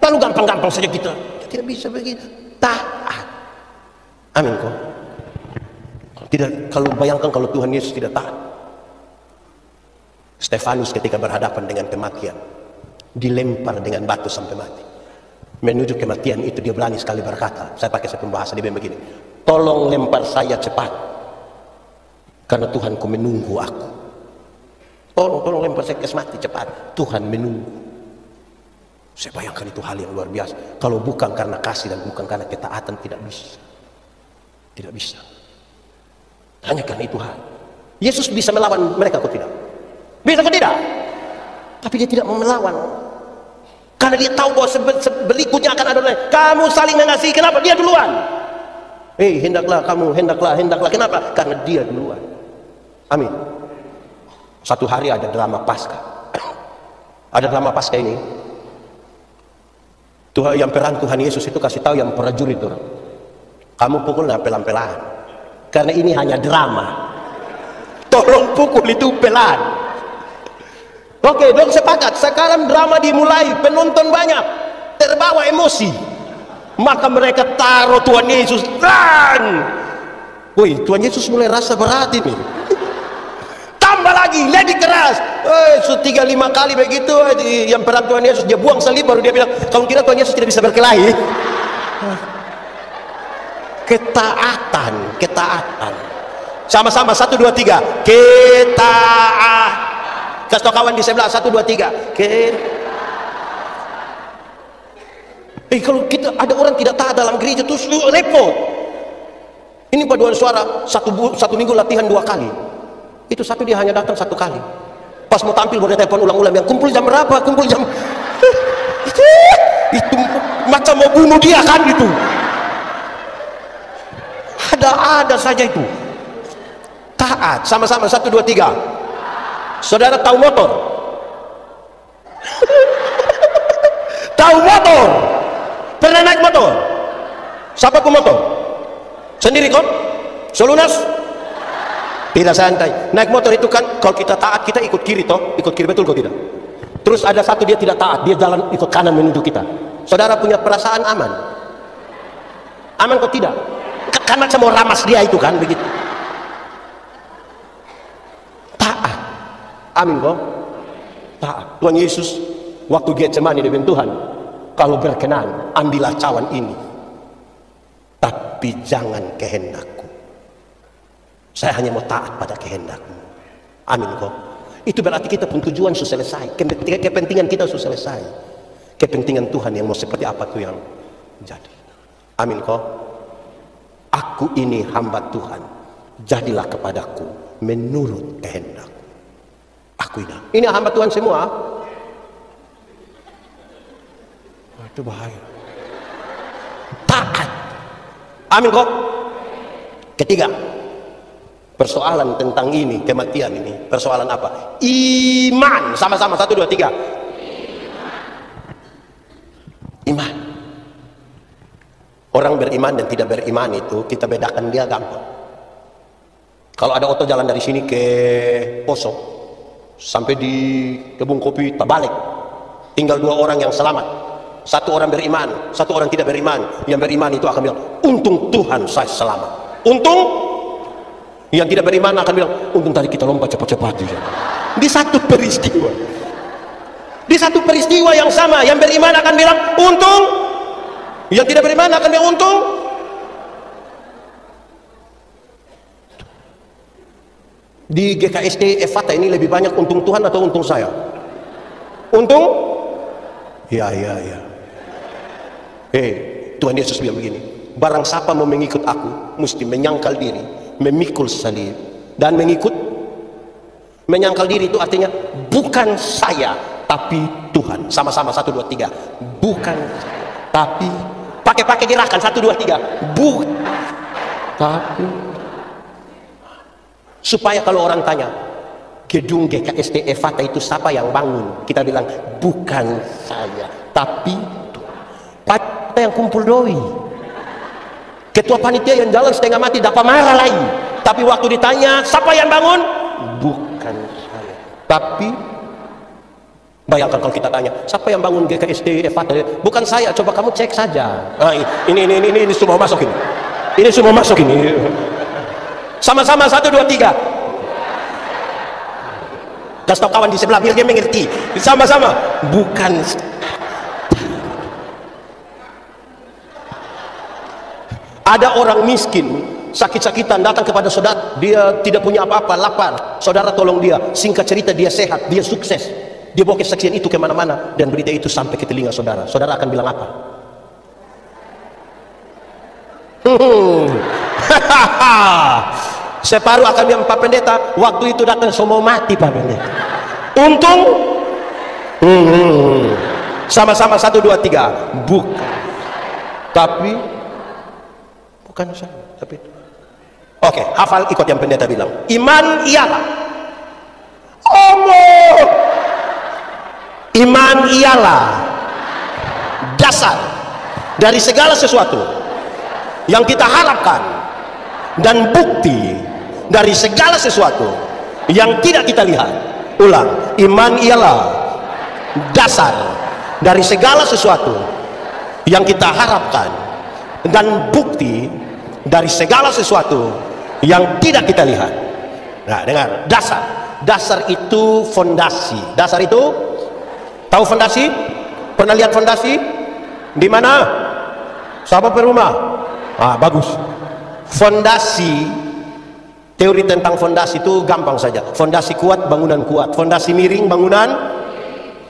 Lalu gampang-gampang saja kita tidak bisa begitu. Taat. Amin kok. Tidak, kalau bayangkan kalau Tuhan Yesus tidak taat. Stefanus ketika berhadapan dengan kematian, dilempar dengan batu sampai mati. Menuju kematian itu dia berani sekali berkata, saya pakai satu pembahasan dia begini, tolong lempar saya cepat, karena Tuhanku menunggu aku. Tolong lempar saya ke mati cepat, Tuhan menunggu. Saya bayangkan itu hal yang luar biasa. Kalau bukan karena kasih dan bukan karena ketaatan, tidak bisa. Tidak bisa. Hanya karena itu hal. Yesus bisa melawan mereka atau tidak? Bisa atau tidak? Tapi dia tidak mau melawan. Karena dia tahu bahwa berikutnya akan ada orang. Kamu saling mengasihi, kenapa? Dia duluan. Hendaklah kamu, hendaklah. Kenapa? Karena dia duluan. Amin. Satu hari ada drama Paskah. Ada drama Paskah ini. Tuhan yang peran Tuhan Yesus itu kasih tahu yang prajurit itu, kamu pukullah pelan-pelan, karena ini hanya drama. Tolong pukul itu pelan. Oke, dong sepakat. Sekarang drama dimulai, penonton banyak, terbawa emosi, maka mereka taruh Tuhan Yesus dan, Tuhan Yesus mulai rasa berat ini. Tambah lagi, lebih keras. 3-5 kali begitu, yang peran Tuhan Yesus dia buang salib, baru dia bilang, kamu kira Tuhan Yesus tidak bisa berkelahi? Ketaatan. Sama-sama 1, 2, 3. Ketaat. Kasih tau kawan di sebelah 1, 2, 3. Kalau kita ada orang tidak taat dalam gereja terus repot. Ini paduan suara satu minggu latihan 2 kali. Itu satu dia hanya datang 1 kali. Pas mau tampil boleh telepon ulang-ulang yang kumpul jam berapa? Kumpul jam itu macam mau bunuh dia kan itu. Ada saja itu. Taat. Sama-sama 1, 2, 3. Saudara tahu motor? Tahu motor? Pernah naik motor? Siapa pemotor? Sendiri kok? Selunas? Tidak santai. Naik motor itu kan kalau kita taat kita ikut kiri toh, ikut kiri, betul kok tidak? Terus ada satu dia tidak taat, dia jalan ikut kanan menuju kita. Saudara punya perasaan aman? Aman kok tidak? Karena saya mau ramas dia itu kan begitu. Taat. Amin kok? Taat. Tuhan Yesus waktu Getsemani dia bilang, Tuhan, kalau berkenan ambillah cawan ini, tapi jangan kehendakku. Saya hanya mau taat pada kehendakmu. Amin kok. Itu berarti kita pun tujuan sudah selesai, kepentingan kita sudah selesai. Kepentingan Tuhan yang mau seperti apa tuh yang jadi. Amin kok. Aku ini hamba Tuhan, jadilah kepadaku menurut kehendakku. Aku ini hamba Tuhan semua. Itu bahaya. Taat. Amin kok. Ketiga, persoalan tentang ini, kematian ini, persoalan apa? Iman. Sama-sama, 1, 2, 3. Iman. Orang beriman dan tidak beriman itu kita bedakan dia gampang. Kalau ada oto jalan dari sini ke Poso sampai di kebun kopi terbalik, tinggal 2 orang yang selamat. 1 orang beriman, 1 orang tidak beriman. Yang beriman itu akan bilang, untung Tuhan saya selamat. Untung. Yang tidak beriman akan bilang, untung tadi kita lompat cepat-cepat. Di satu peristiwa, di satu peristiwa yang sama, yang beriman akan bilang untung, yang tidak beriman akan bilang untung. Di GKSD Efata ini lebih banyak untung Tuhan atau untung saya? Untung? Ya. Tuhan Yesus bilang begini, barang siapa mau mengikut aku mesti menyangkal diri, memikul salib dan mengikut. Menyangkal diri itu artinya bukan saya tapi Tuhan. Sama-sama, 1, 2, 3. Bukan saya tapi, pakai gerakan 1, 2, 3. Bukan tapi. Supaya kalau orang tanya gedung GKSD Efata itu siapa yang bangun, kita bilang bukan saya tapi Tuhan. Kita yang kumpul doi, ketua panitia yang jalan setengah mati dapat marah lagi, tapi waktu ditanya siapa yang bangun, bukan saya tapi. Bayangkan kalau kita tanya siapa yang bangun GKSD Efata, bukan saya, coba kamu cek saja. Nah, ini semua masuk ini. Ini semua masuk ini. Sama-sama, 1, 2, 3. Kasih tahu kawan di sebelah biar dia mengerti. Sama-sama, bukan. Ada orang miskin, sakit-sakitan datang kepada saudara, dia tidak punya apa-apa, lapar. Saudara tolong dia. Singkat cerita dia sehat, dia sukses. Dia bawa kesaksian itu kemana-mana dan berita itu sampai ke telinga saudara. Saudara akan bilang apa? Separuh akan bilang, Pak Pendeta, waktu itu datang semua mati Pak Pendeta. Untung. Sama-sama, 1, 2, 3. Bukan tapi. Bukan saya tapi. Oke, hafal, ikut yang pendeta bilang. Iman ialah iman ialah dasar dari segala sesuatu yang kita harapkan dan bukti dari segala sesuatu yang tidak kita lihat. Ulang, iman ialah dasar dari segala sesuatu yang kita harapkan dan bukti dari segala sesuatu yang tidak kita lihat. Nah, dengar, dasar itu fondasi. Dasar itu, tahu fondasi? Pernah lihat fondasi? Di mana? Siapa perumah? Bagus. Fondasi, teori tentang fondasi itu gampang saja. Fondasi kuat, bangunan kuat. Fondasi miring, bangunan.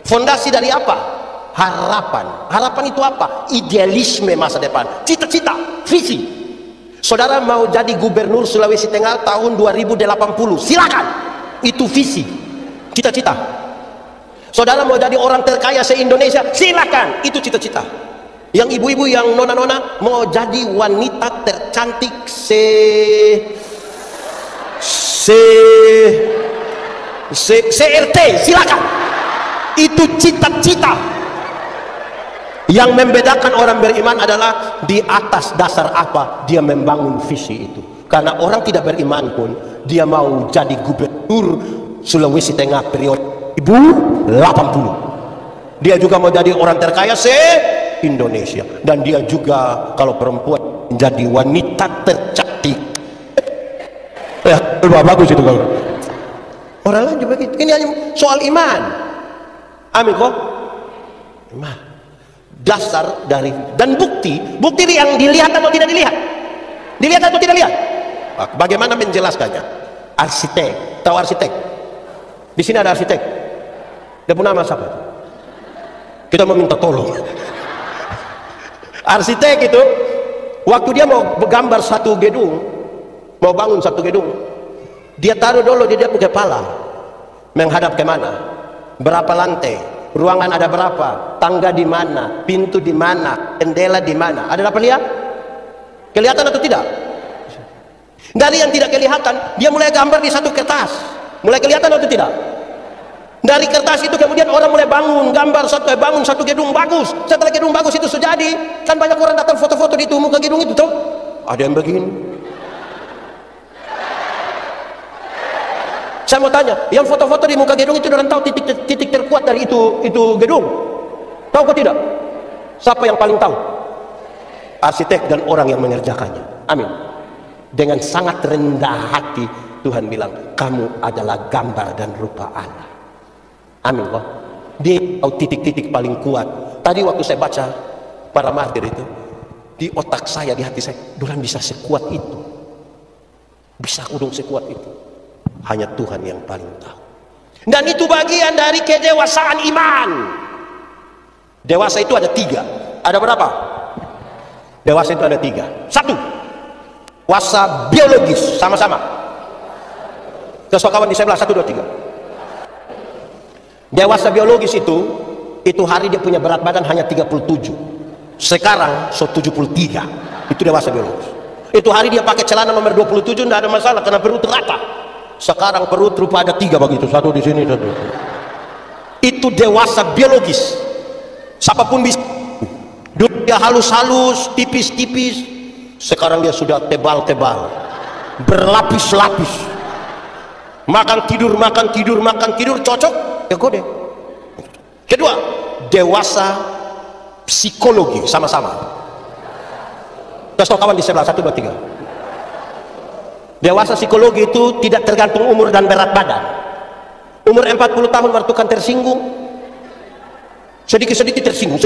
Fondasi dari apa? Harapan. Harapan itu apa? Idealisme masa depan, cita-cita, visi. Saudara mau jadi gubernur Sulawesi Tengah tahun 2080, silakan. Itu visi, cita-cita. Saudara mau jadi orang terkaya se-Indonesia, silakan. Itu cita-cita. Yang ibu-ibu, yang nona-nona mau jadi wanita tercantik CRT, silakan. Itu cita-cita. Yang membedakan orang beriman adalah di atas dasar apa dia membangun visi itu. Karena orang tidak beriman pun dia mau jadi gubernur Sulawesi Tengah periode 2080. Dia juga mau jadi orang terkaya se-Indonesia. Dan dia juga kalau perempuan menjadi wanita tercantik. Ya, bagus itu kalau. Orang lain juga gitu. Ini hanya soal iman. Amin kok. Iman. Dasar dari dan bukti yang dilihat atau tidak dilihat? Dilihat atau tidak lihat? Bagaimana menjelaskannya? Arsitek, tahu arsitek? Di sini ada arsitek. Dia punya nama siapa? Kita mau minta tolong. Arsitek itu waktu dia mau gambar satu gedung, mau bangun satu gedung, dia taruh dulu di dia punya kepala menghadap ke mana, berapa lantai, ruangan ada berapa, tangga di mana, pintu di mana, jendela di mana. Ada dapat lihat? Kelihatan atau tidak? Dari yang tidak kelihatan, dia mulai gambar di satu kertas. Mulai kelihatan atau tidak? Dari kertas itu kemudian orang mulai bangun satu gedung bagus. Setelah gedung bagus itu sudah jadi, kan banyak orang datang foto-foto di muka gedung itu, toh? Ada yang begini. Saya mau tanya, yang foto-foto di muka gedung itu orang tahu titik terkuat dari itu gedung? Tahu kok tidak? Siapa yang paling tahu? Arsitek dan orang yang mengerjakannya. Amin. Dengan sangat rendah hati Tuhan bilang, kamu adalah gambar dan rupa Allah. Amin kok. Dia tahu titik-titik paling kuat. Tadi waktu saya baca para martir itu, di otak saya, di hati saya, Tuhan bisa sekuat itu. Bisa udung sekuat itu. Hanya Tuhan yang paling tahu. Dan itu bagian dari kedewasaan iman. Dewasa itu ada 3. Ada berapa? Dewasa itu ada 3. 1, dewasa biologis, sama-sama. Terus kawan di sebelah, 1, 2, 3. Dewasa biologis itu hari dia punya berat badan hanya 37. Sekarang 73. Itu dewasa biologis. Itu hari dia pakai celana nomor 27 tidak ada masalah karena perut rata. Sekarang perut rupa ada 3 begitu, 1 di sini, 1. Itu dewasa biologis. Siapapun bisa. Dulu dia halus-halus, tipis-tipis. Sekarang dia sudah tebal-tebal, berlapis-lapis. Makan tidur, cocok ya kode. Kedua, dewasa psikologi, sama-sama. Kasih kawan di sebelah, 1, 2, 3. Dewasa psikologi itu tidak tergantung umur dan berat badan. Umur 40 tahun waktu kan tersinggung, sedikit-sedikit tersinggung.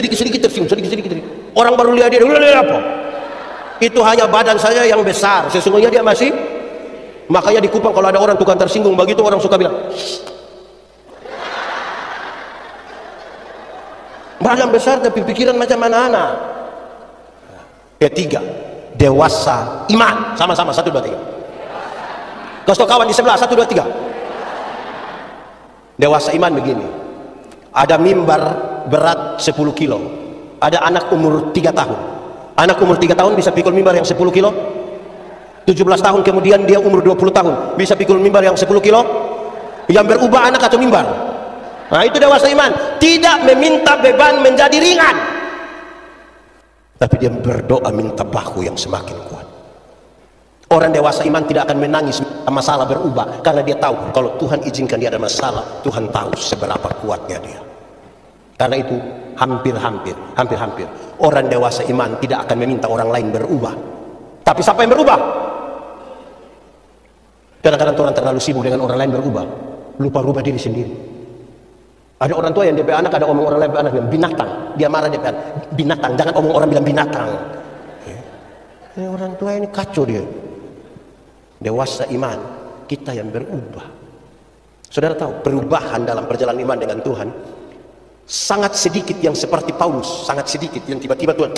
Orang baru lihat dia, apa? Itu hanya badan saya yang besar, sesungguhnya dia masih. Makanya di Kupang kalau ada orang tukang tersinggung begitu, orang suka bilang, badan besar tapi pikiran macam anak-anak. Ketiga, dewasa iman, sama-sama, 1, 2, 3. Kasih kawan di sebelah, 1, 2, 3. Dewasa iman begini. Ada mimbar berat 10 kilo. Ada anak umur 3 tahun. Anak umur 3 tahun bisa pikul mimbar yang 10 kilo. 17 tahun kemudian dia umur 20 tahun bisa pikul mimbar yang 10 kilo. Yang berubah anak atau mimbar. Nah itu dewasa iman. Tidak meminta beban menjadi ringan, tapi dia berdoa minta bahu yang semakin kuat. Orang dewasa iman tidak akan menangis masalah berubah, karena dia tahu kalau Tuhan izinkan dia ada masalah, Tuhan tahu seberapa kuatnya dia. Karena itu hampir orang dewasa iman tidak akan meminta orang lain berubah. Tapi siapa yang berubah? Kadang-kadang orang terlalu sibuk dengan orang lain berubah, lupa rubah diri sendiri. Ada orang tua yang DP anak, ada omong orang lain DP anak bilang binatang, dia marah DP anak, binatang, jangan omong orang bilang binatang. Ini orang tua ini kacau dia. Dewasa iman, kita yang berubah. Saudara tahu perubahan dalam perjalanan iman dengan Tuhan sangat sedikit yang seperti Paulus, sangat sedikit yang tiba-tiba Tuhan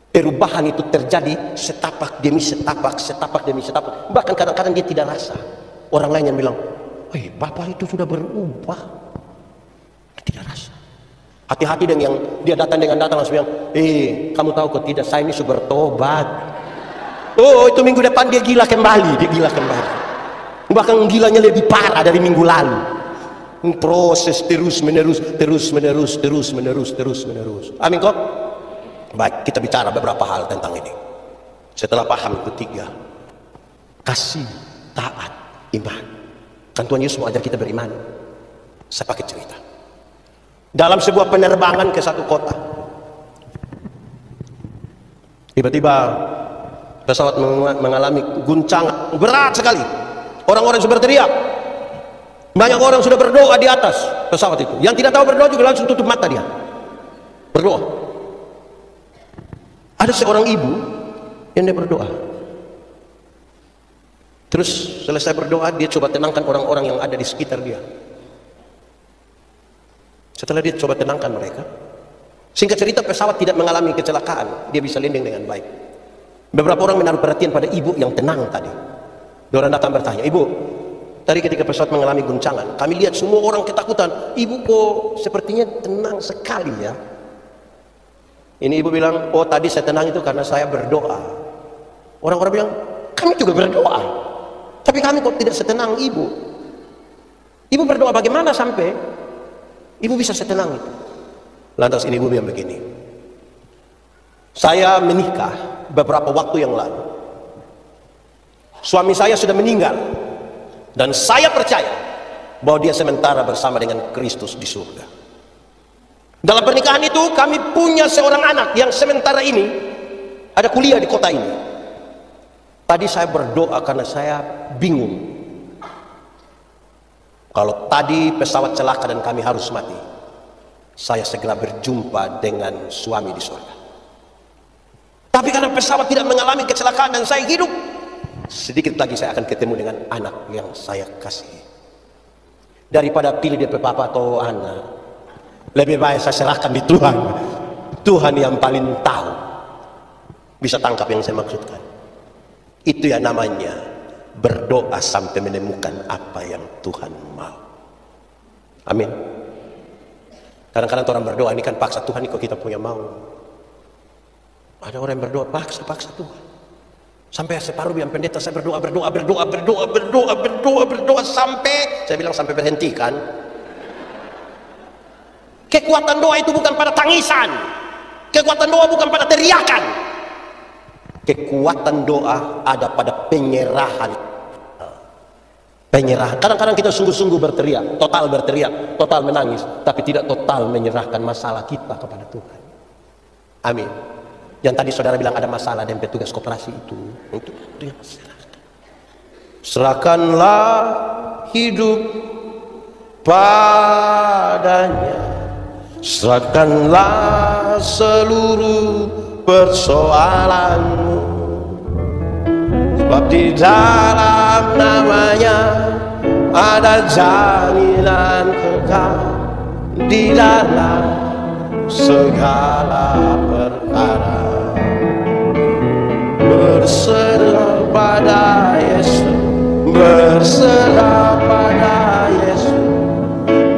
perubahan itu terjadi setapak demi setapak, bahkan kadang-kadang dia tidak rasa. Orang lain yang bilang, Bapak itu sudah berubah, tidak rasa. Hati-hati dengan yang dia datang langsung bilang, kamu tahu kok tidak, saya ini sudah bertobat. Oh, itu minggu depan dia gila kembali. Bahkan gilanya lebih parah dari minggu lalu. Proses terus menerus. Amin kok? Baik, kita bicara beberapa hal tentang ini. Setelah paham ketiga, kasih, taat, iman. Kan Tuhan Yesus mau ajar kita beriman. Saya pakai cerita. Dalam sebuah penerbangan ke satu kota, tiba-tiba pesawat mengalami guncangan berat sekali. Orang-orang sudah berteriak. Banyak orang sudah berdoa di atas pesawat itu. Yang tidak tahu berdoa juga langsung tutup mata dia. Berdoa. Ada seorang ibu yang dia berdoa. Terus selesai berdoa, dia coba tenangkan orang-orang yang ada di sekitar dia. Setelah dia coba tenangkan mereka, singkat cerita pesawat tidak mengalami kecelakaan. Dia bisa landing dengan baik. Beberapa orang menaruh perhatian pada ibu yang tenang tadi. Orang datang bertanya, "Ibu, tadi ketika pesawat mengalami guncangan, kami lihat semua orang ketakutan. Ibu kok sepertinya tenang sekali ya?" Ini ibu bilang, "Oh, tadi saya tenang itu karena saya berdoa." Orang-orang bilang, "Kami juga berdoa, tapi kami kok tidak setenang ibu." Ibu berdoa bagaimana sampai ibu bisa setenang itu? Lantas ini ibu bilang begini, "Saya menikah beberapa waktu yang lalu. Suami saya sudah meninggal. Dan saya percaya bahwa dia sementara bersama dengan Kristus di surga. Dalam pernikahan itu kami punya seorang anak yang sementara ini ada kuliah di kota ini. Tadi saya berdoa karena saya bingung. Kalau tadi pesawat celaka dan kami harus mati, saya segera berjumpa dengan suami di surga. Tapi karena pesawat tidak mengalami kecelakaan dan saya hidup, sedikit lagi saya akan ketemu dengan anak yang saya kasih. Daripada pilih DP papa atau anak, lebih baik saya serahkan di Tuhan. Tuhan yang paling tahu." Bisa tangkap yang saya maksudkan? Itu ya namanya berdoa sampai menemukan apa yang Tuhan mau. Amin. Kadang-kadang orang berdoa ini kan paksa Tuhan, kok kita punya mau. Ada orang yang berdoa paksa Tuhan. Sampai separuh bilang, "Pendeta, saya berdoa sampai," saya bilang, "sampai berhentikan." Kekuatan doa itu bukan pada tangisan. Kekuatan doa bukan pada teriakan. Kekuatan doa ada pada penyerahan. Kadang-kadang kita sungguh-sungguh berteriak, total menangis, tapi tidak total menyerahkan masalah kita kepada Tuhan. Amin. Yang tadi saudara bilang ada masalah dengan petugas koperasi itu yang serahkan. Serahkanlah hidup padanya, serahkanlah seluruh persoalanmu, sebab di dalam namanya ada jaminan kekal di dalam segala perkara. Berserah pada Yesus, berserah pada Yesus,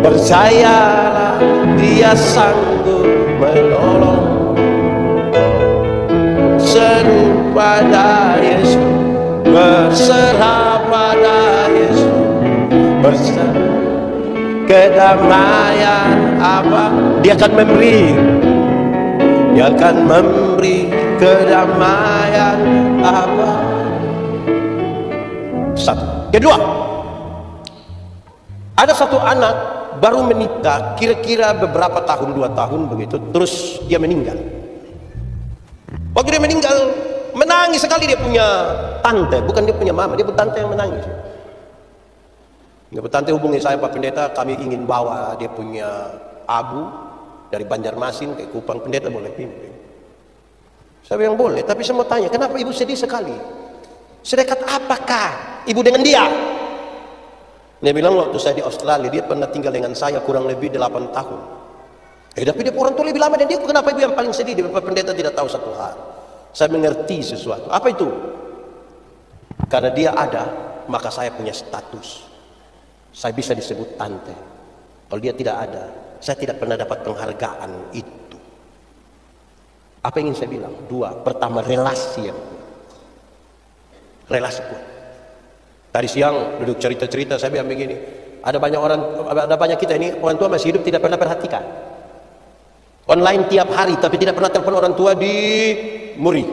percayalah Dia sanggup menolong. Seru pada Yesus, berserah pada Yesus, berserah. Kedamaian apa Dia akan memberi? Dia akan memberi kedamaian apa? Satu. Kedua, ada satu anak baru menikah, kira-kira beberapa tahun, 2 tahun begitu, terus dia meninggal. Waktu dia meninggal, menangis sekali. Dia punya tante, bukan dia punya mama, dia punya tante yang menangis. Tante hubungi saya, "Pak Pendeta, kami ingin bawa dia punya abu dari Banjarmasin ke Kupang. Pendeta boleh pimpin?" Saya bilang boleh, tapi saya mau tanya, kenapa ibu sedih sekali? Sedekat apakah ibu dengan dia? Dia bilang, "Waktu saya di Australia, dia pernah tinggal dengan saya kurang lebih 8 tahun. Tapi dia orang tua lebih lama dan dia, kenapa ibu yang paling sedih?" Dia, "Pak Pendeta tidak tahu satu hal. Saya mengerti sesuatu." "Apa itu?" "Karena dia ada, maka saya punya status. Saya bisa disebut tante. Kalau dia tidak ada, saya tidak pernah dapat penghargaan itu." Apa yang ingin saya bilang? 2. Pertama, relasi yang kuat. Relasi kuat. Tadi siang duduk cerita-cerita, saya bilang begini, Ada banyak kita ini orang tua masih hidup tidak pernah perhatikan. Online tiap hari tapi tidak pernah telepon orang tua di Muri.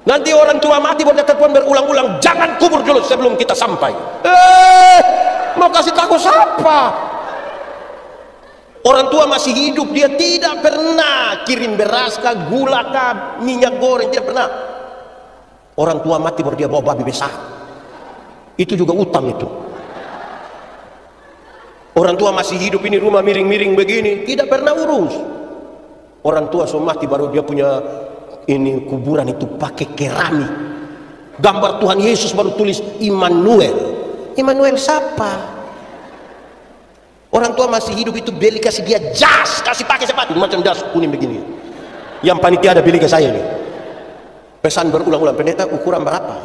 Nanti orang tua mati baru dia telepon berulang-ulang, jangan kubur dulu sebelum kita sampai. Mau kasih tahu siapa? Orang tua masih hidup, dia tidak pernah kirim beras kah, gula kah, minyak goreng, tidak pernah. Orang tua mati baru dia bawa babi besar. Itu juga utang itu. Orang tua masih hidup ini rumah miring-miring begini, tidak pernah urus. Orang tua sudah mati baru dia punya ini kuburan itu pakai keramik. Gambar Tuhan Yesus baru tulis Immanuel. Immanuel siapa? Orang tua masih hidup itu beli kasih dia jas, kasih pakai sepatu macam jas kuning begini. Yang panitia ada beli ke saya ini. Pesan berulang-ulang, pendeta ukuran berapa?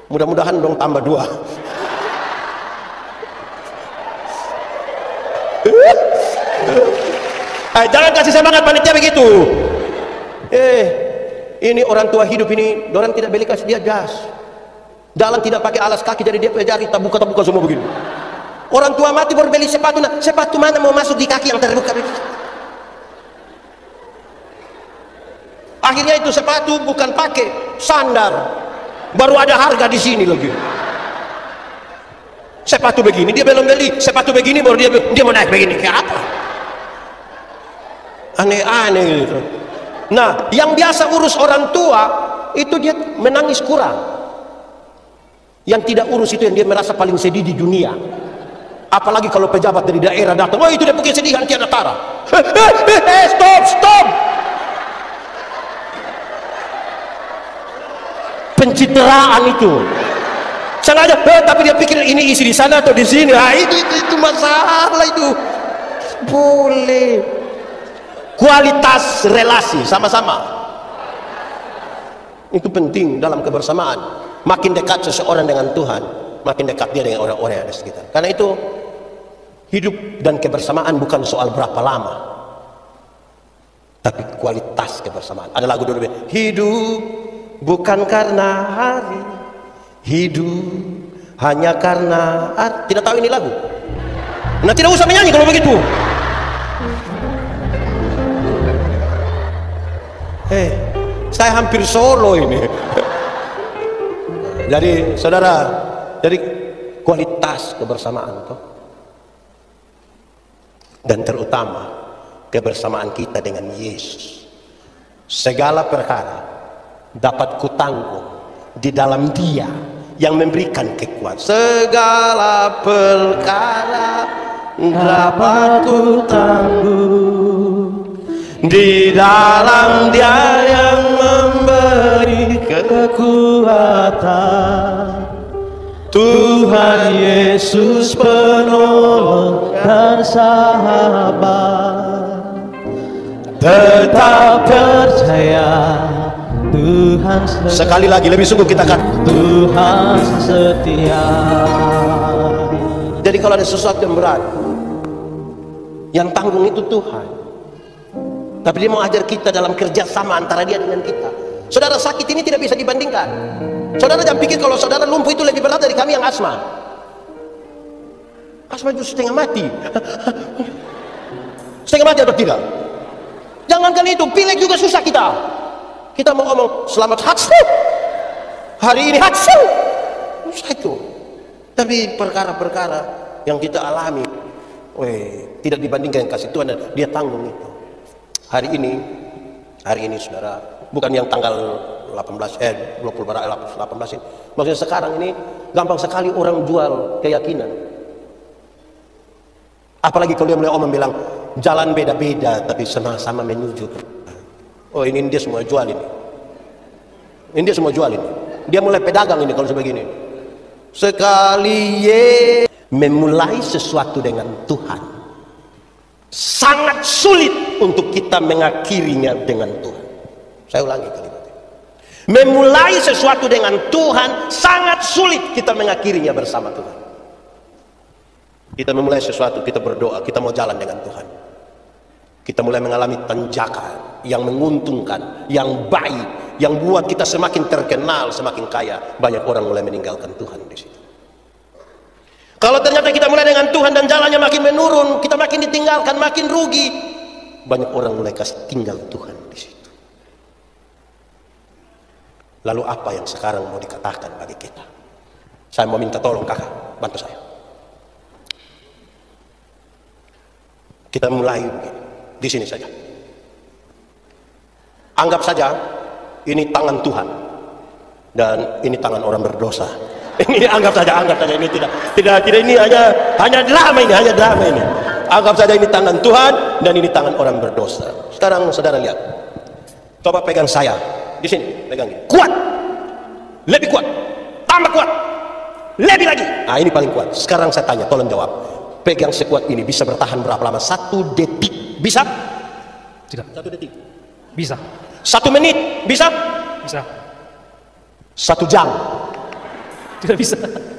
Mudah-mudahan dong tambah 2. Jangan kasih semangat panitia begitu. Ini orang tua hidup ini, orang tidak beli kasih dia jas. Jalan tidak pakai alas kaki, jadi dia jari terbuka semua begini. Orang tua mati baru beli sepatu. Nah, sepatu mana mau masuk di kaki yang terbuka begitu? Akhirnya itu sepatu bukan pakai sandal, baru ada harga di sini lagi. Sepatu begini dia belum beli, sepatu begini baru dia mau naik begini. Kayak apa? Aneh-aneh gitu. Nah, yang biasa urus orang tua itu dia menangis kurang. Yang tidak urus itu yang dia merasa paling sedih di dunia. Apalagi kalau pejabat dari daerah datang, oh itu dia pakai sedihan tiada tara. Stop. Pencitraan itu. Sengaja, tapi dia pikir ini isi di sana atau di sini. Itu masalah itu. Boleh. Kualitas relasi sama-sama. Itu penting dalam kebersamaan. Makin dekat seseorang dengan Tuhan, makin dekat dia dengan orang-orang yang ada di sekitar. Karena itu hidup dan kebersamaan bukan soal berapa lama, tapi kualitas kebersamaan. Ada lagu dulu, hidup bukan karena hari, hidup hanya karena arti. Tidak tahu ini lagu? Nah, tidak usah menyanyi kalau begitu. Saya hampir solo ini. Jadi saudara, jadi kualitas kebersamaan toh, dan terutama kebersamaan kita dengan Yesus. Segala perkara dapat kutanggung di dalam Dia yang memberikan kekuatan. Segala perkara dapat kutanggung di dalam Dia yang memberi kekuatan. Tuhan Yesus penolong dan sahabat. Tetap percaya Tuhan setia. Sekali lagi lebih sungguh kita katakan Tuhan setia. Jadi kalau ada sesuatu yang berat, yang tanggung itu Tuhan. Tapi Dia mau ajar kita dalam kerjasama antara Dia dengan kita. Saudara sakit ini tidak bisa dibandingkan. Saudara jangan pikir kalau saudara lumpuh itu lebih berat dari kami yang asma. Asma itu setengah mati. Setengah mati atau tidak? Jangankan itu, pilek juga susah kita. Kita mau ngomong selamat hatsu, hari ini hatsu, susah itu. Tapi perkara-perkara yang kita alami, tidak dibandingkan yang kasih Tuhan, Dia tanggung itu. Hari ini saudara, bukan yang tanggal 18 ini. Maksudnya sekarang ini gampang sekali orang jual keyakinan. Apalagi kalau dia mulai omong bilang jalan beda-beda tapi sama-sama menuju. Oh ini dia semua jual ini. Ini dia semua jual ini. Dia mulai pedagang ini kalau sebegini. Sekali memulai sesuatu dengan Tuhan, sangat sulit untuk kita mengakhirinya dengan Tuhan. Saya ulangi kalimat. Memulai sesuatu dengan Tuhan sangat sulit kita mengakhirinya bersama Tuhan. Kita memulai sesuatu, kita berdoa, kita mau jalan dengan Tuhan. Kita mulai mengalami tanjakan yang menguntungkan, yang baik, yang buat kita semakin terkenal, semakin kaya. Banyak orang mulai meninggalkan Tuhan di situ. Kalau ternyata kita mulai dengan Tuhan dan jalannya makin menurun, kita makin ditinggalkan, makin rugi. Banyak orang mulai kasih tinggal Tuhan di situ. Lalu apa yang sekarang mau dikatakan bagi kita? Saya mau minta tolong kakak, bantu saya. Kita mulai begini, di sini saja. Anggap saja ini tangan Tuhan dan ini tangan orang berdosa. Ini anggap saja ini tidak ini hanya drama ini. Anggap saja ini tangan Tuhan dan ini tangan orang berdosa. Sekarang saudara lihat. Coba pegang saya di sini, pegang ini. Kuat. Lebih kuat. Tambah kuat. Lebih lagi. Nah, ini paling kuat. Sekarang saya tanya, tolong jawab. Pegang sekuat ini bisa bertahan berapa lama? 1 detik. Bisa? Tidak. 1 detik. Bisa. 1 menit. Bisa? Bisa. 1 jam. Tidak bisa.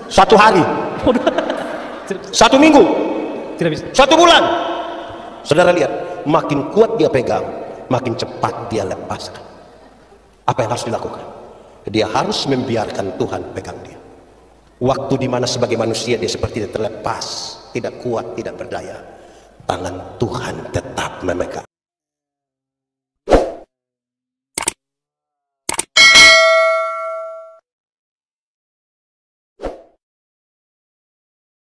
1 hari. 1 minggu. Tidak bisa. 1 bulan. Saudara lihat, makin kuat dia pegang, makin cepat dia lepaskan. Apa yang harus dilakukan? Dia harus membiarkan Tuhan pegang dia. Waktu dimana sebagai manusia dia seperti terlepas, tidak kuat, tidak berdaya, tangan Tuhan tetap memegang.